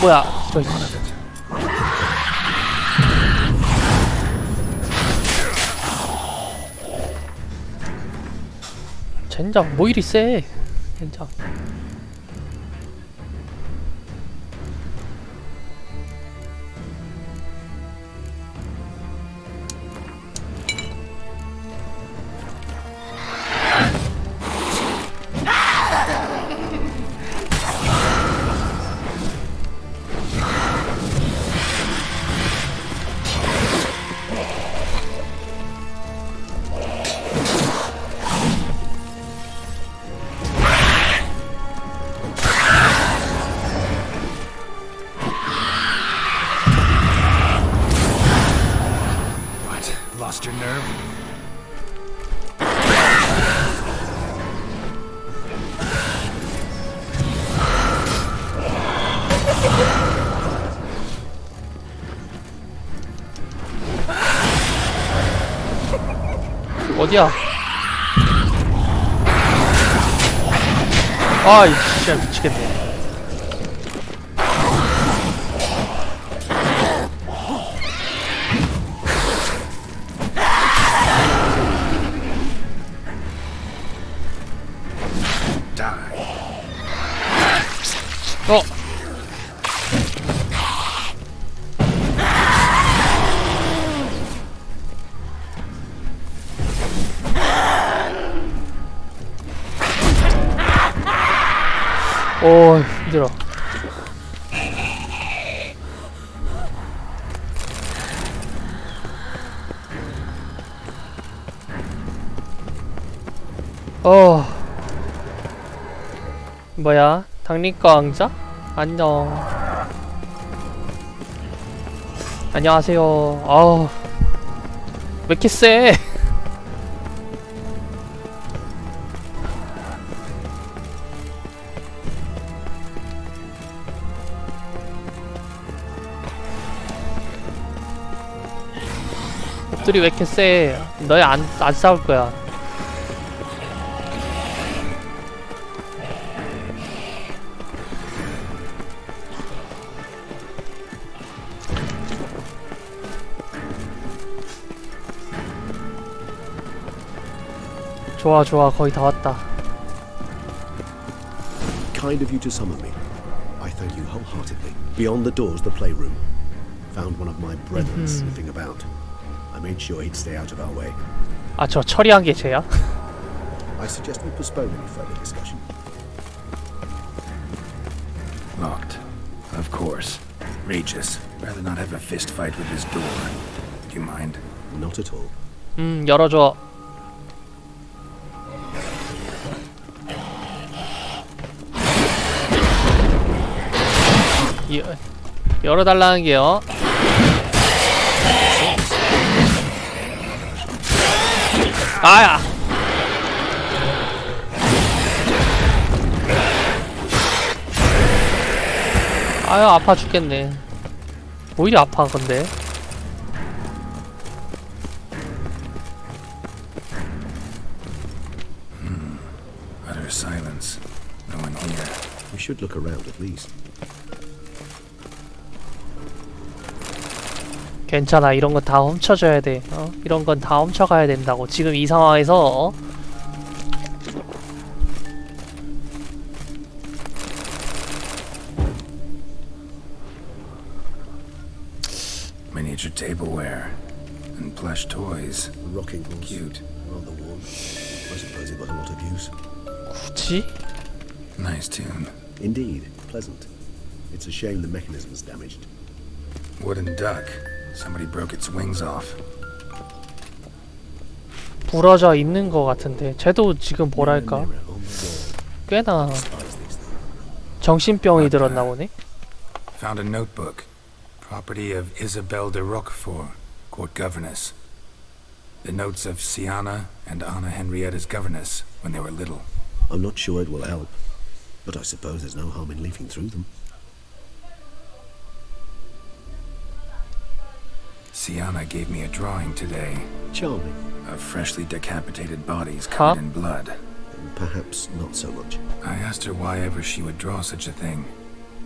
뭐야? 젠장 뭐 이리 세? 젠장. Lost your nerve? 어디야? 아이 진짜 미치겠네. 오 힘들어. 뭐야? 당리과 왕자? 안녕. 안녕하세요. 아우 왜 이렇게 세? 목소리 왜 이렇게 세? 너희 안 싸울 거야. 좋아 좋아 거의 다 왔다. Kind of you to summon me. I thank you wholeheartedly. Beyond the doors, the playroom. Found one of my brethren sniffing about. I made sure he'd stay out of our way. 아 저 처리한 게 쟤야? I suggest we postpone any further discussion. Locked. Of course. Regis. Rather not have a fist fight with his door. Do you mind? Not at all. 열어줘. 열어달라는 게요. 아야. 아유 아파 죽겠네. 오히려 아파 근데. Utter silence. No one here. We should look around at least. 괜찮아 이런 건 다 훔쳐줘야 돼. 이런 건 다 훔쳐가야 된다고. 지금 이 상황에서 Miniature tableware and plush toys. Rocking horse. Cute. Rather warm. I suppose it got a lot of use. 굳이? Nice tune. Indeed, pleasant. It's a shame the mechanism's damaged. Wooden duck. Somebody broke its wings off. 부러져 있는 거 같은데 쟤도 지금 뭐랄까 꽤나 정신병이 들었나 보네. Found a notebook. Property of Isabelle de Roquefort, court governess. The notes of Siana and Anna Henrietta's governess when they were little. I'm not sure it will help, but I suppose there's no harm in leafing through them. Siana gave me a drawing today. Charming. Of freshly decapitated bodies covered in blood. Perhaps not so much. I asked her why ever she would draw such a thing.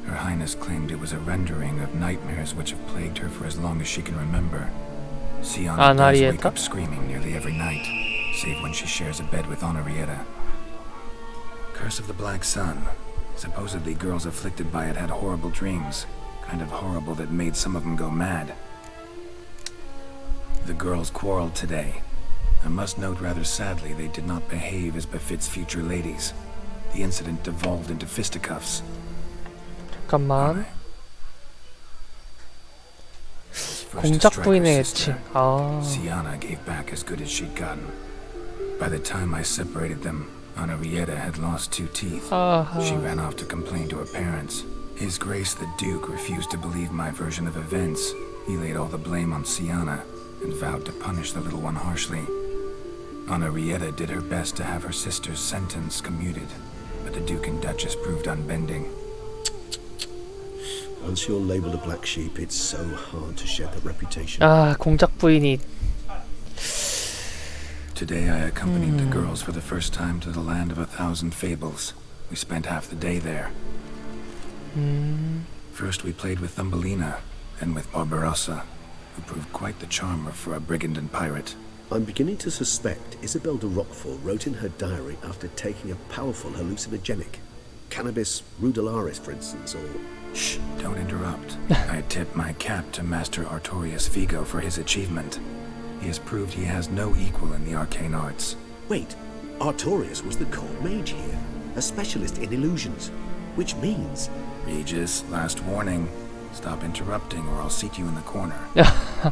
Her Highness claimed it was a rendering of nightmares which have plagued her for as long as she can remember. Siana does wake up screaming nearly every night, save when she shares a bed with Henrietta. Curse of the Black Sun. Supposedly girls afflicted by it had horrible dreams. Kind of horrible that made some of them go mad. The girls quarreled today. I must note rather sadly they did not behave as befits future ladies. The incident devolved into fisticuffs. 잠깐만. 공작 부인의 애칭. 아. Siana gave back as good as she'd gotten. By the time I separated them, Henrietta had lost 2 teeth. She ran off to complain to her parents. His Grace the Duke refused to believe my version of events. He laid all the blame on Siana and vowed to punish the little one harshly. Henrietta did her best to have her sister's sentence commuted, but the Duke and Duchess proved unbending. Once you're labeled a black sheep, it's so hard to shed that reputation. 아, 공작 부인이. Today I accompanied the girls for the first time to the land of 1,000 fables. We spent half the day there. First we played with Thumbelina, then with Barbarossa, who proved quite the charmer for a brigand and pirate. I'm beginning to suspect Isabelle de Roquefort wrote in her diary after taking a powerful hallucinogenic. Cannabis rudelaris, for instance, or... Shh, don't interrupt. I tip my cap to Master Artorius Vigo for his achievement. He has proved he has no equal in the arcane arts. Wait, Artorius was the court mage here, a specialist in illusions, which means... Regis, last warning. Stop interrupting or I'll seat you in the corner.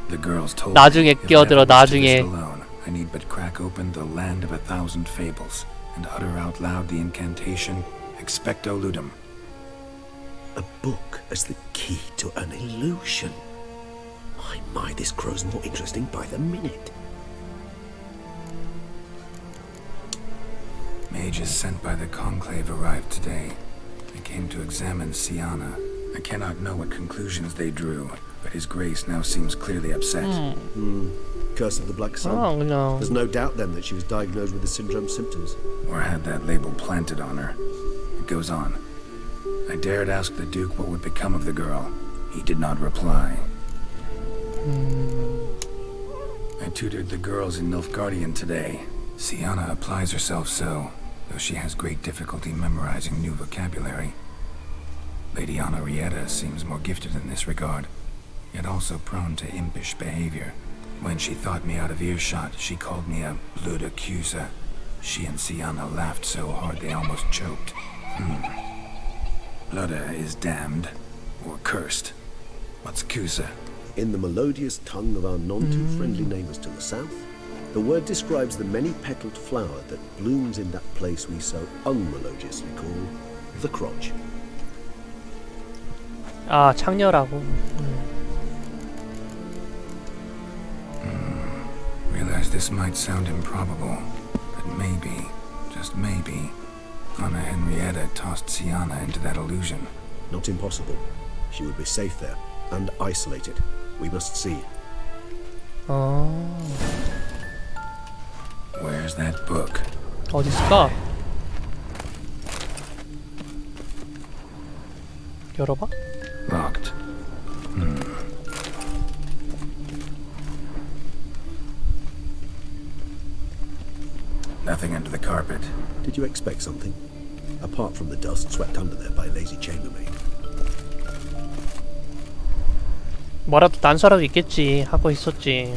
The girls told 나중에 me 끼어들어, 나중에. alone, I need but crack open the land of 1,000 fables and utter out loud the incantation Expecto Ludum. A book as the key to an illusion. My, this grows more interesting by the minute. Mages sent by the Conclave arrived today. They came to examine Siana. I cannot know what conclusions they drew, but His Grace now seems clearly upset. Curse of the Black Sun. Oh, no. There's no doubt then that she was diagnosed with the syndrome symptoms. Or had that label planted on her. It goes on. I dared ask the Duke what would become of the girl. He did not reply. I tutored the girls in Nilfgaardian today. Siana applies herself so, though she has great difficulty memorizing new vocabulary. Lady Henrietta seems more gifted in this regard, yet also prone to impish behavior. When she thought me out of earshot, she called me a blood accuser. She and Siana laughed so hard they almost choked. Blood is damned, or cursed. What's Cusa? In the melodious tongue of our non-too-friendly neighbours to the south, the word describes the many-petaled flower that blooms in that place we so unmelodiously call the crotch. 아, 창녀라고. Realize this might sound improbable, but maybe, just maybe, Anna Henrietta tossed Siana into that illusion. Not impossible. She would be safe there, and isolated. We must see. Where's that book? 어디 있을까? 열어봐. Locked. Nothing under the carpet. Did you expect something? Apart from the dust swept under there by a lazy chambermaid. 뭐라도 난사라도 있겠지. 하고 있었지.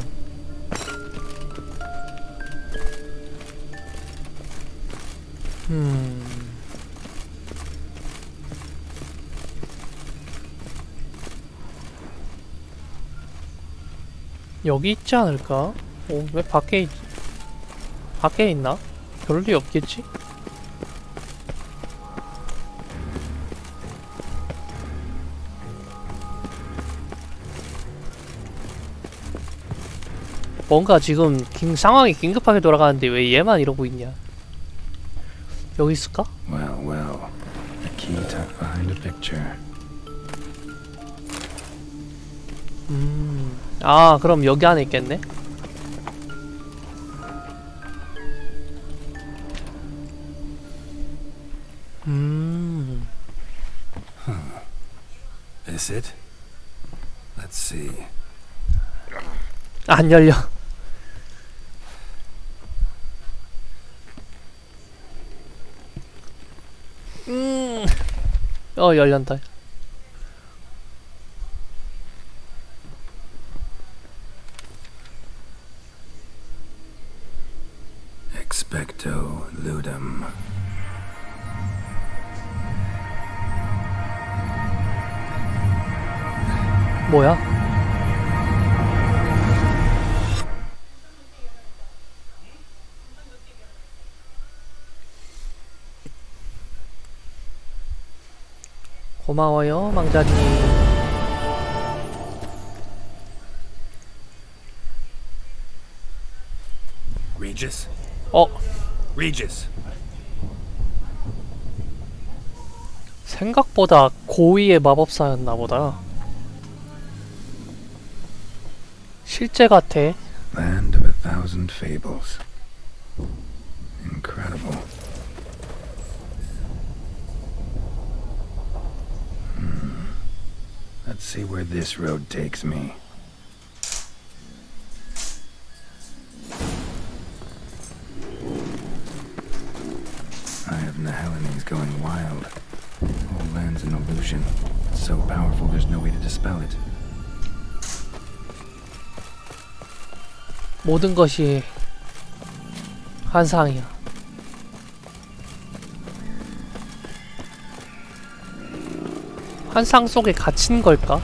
여기 있지 않을까? 오, 왜 밖에 밖에 있나? 별일 없겠지? 뭔가 지금 상황이 긴급하게 돌아가는데 왜 얘만 이러고 있냐? 여기 있을까? Well, well. A key tucked behind a picture. 아, 그럼 여기 안에 있겠네? Is it? Let's see. 안 열려. 열렸다. Expecto ludum. 뭐야? 고마워요, 망자님. Regis? Regis. 생각보다 고위의 마법사였나 보다. 실제 같아. Land of 1,000 fables. Incredible. Let's see where this road takes me. Eye of Nahelani's going wild. Whole land's an illusion. It's so powerful there's no way to dispel it. 모든 것이 환상이야. 환상 속에 갇힌 걸까?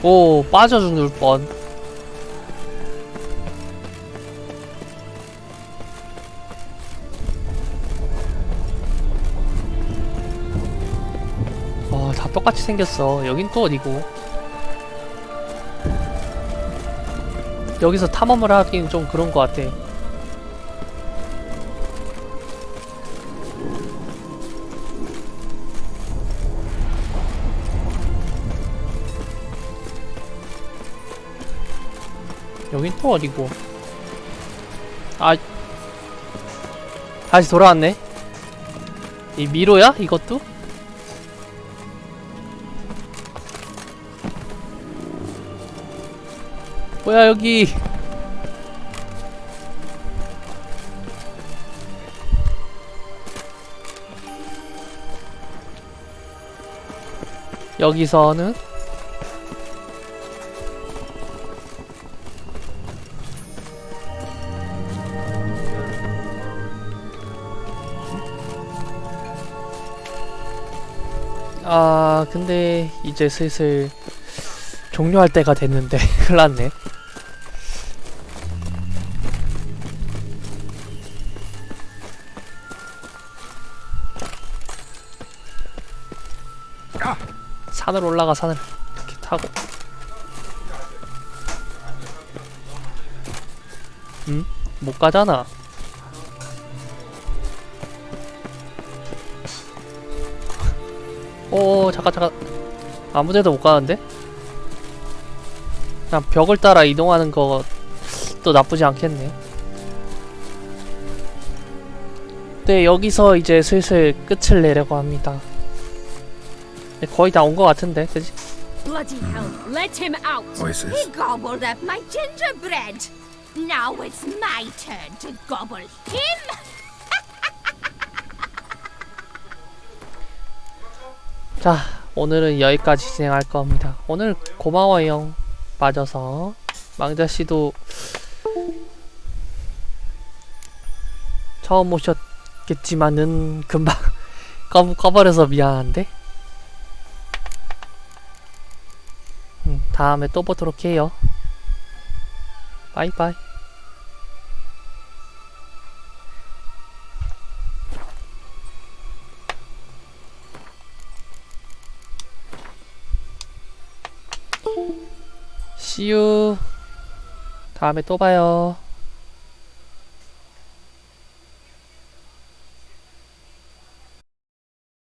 오, 빠져 죽을 뻔. 와, 다 똑같이 생겼어. 여긴 또 어디고? 여기서 탐험을 하긴 좀 그런 것 같아. 여긴 또 어디고? 아, 다시 돌아왔네. 이 미로야? 이것도? 뭐야 여기? 여기서는 아, 근데 이제 슬슬 종료할 때가 됐는데 큰일났네. 산을 올라가. 산을 이렇게 타고. 응? 못 가잖아. 오, 잠깐. 아무데도 못 가는데? 그냥 벽을 따라 이동하는 것도 나쁘지 않겠네. 네, 여기서 이제 슬슬 끝을 내려고 합니다. 거의 다 온 것 같은데, 그지? Bloody hell, let him out! Voices. He gobbled up my gingerbread! Now it's my turn to gobble him! 자, 오늘은 여기까지 진행할 겁니다. 오늘 고마워요. 빠져서. 망자씨도 처음 오셨겠지만은 금방 꺼버려서 미안한데? 다음에 또 보도록 해요. 바이바이. See you. 다음에 또 봐요.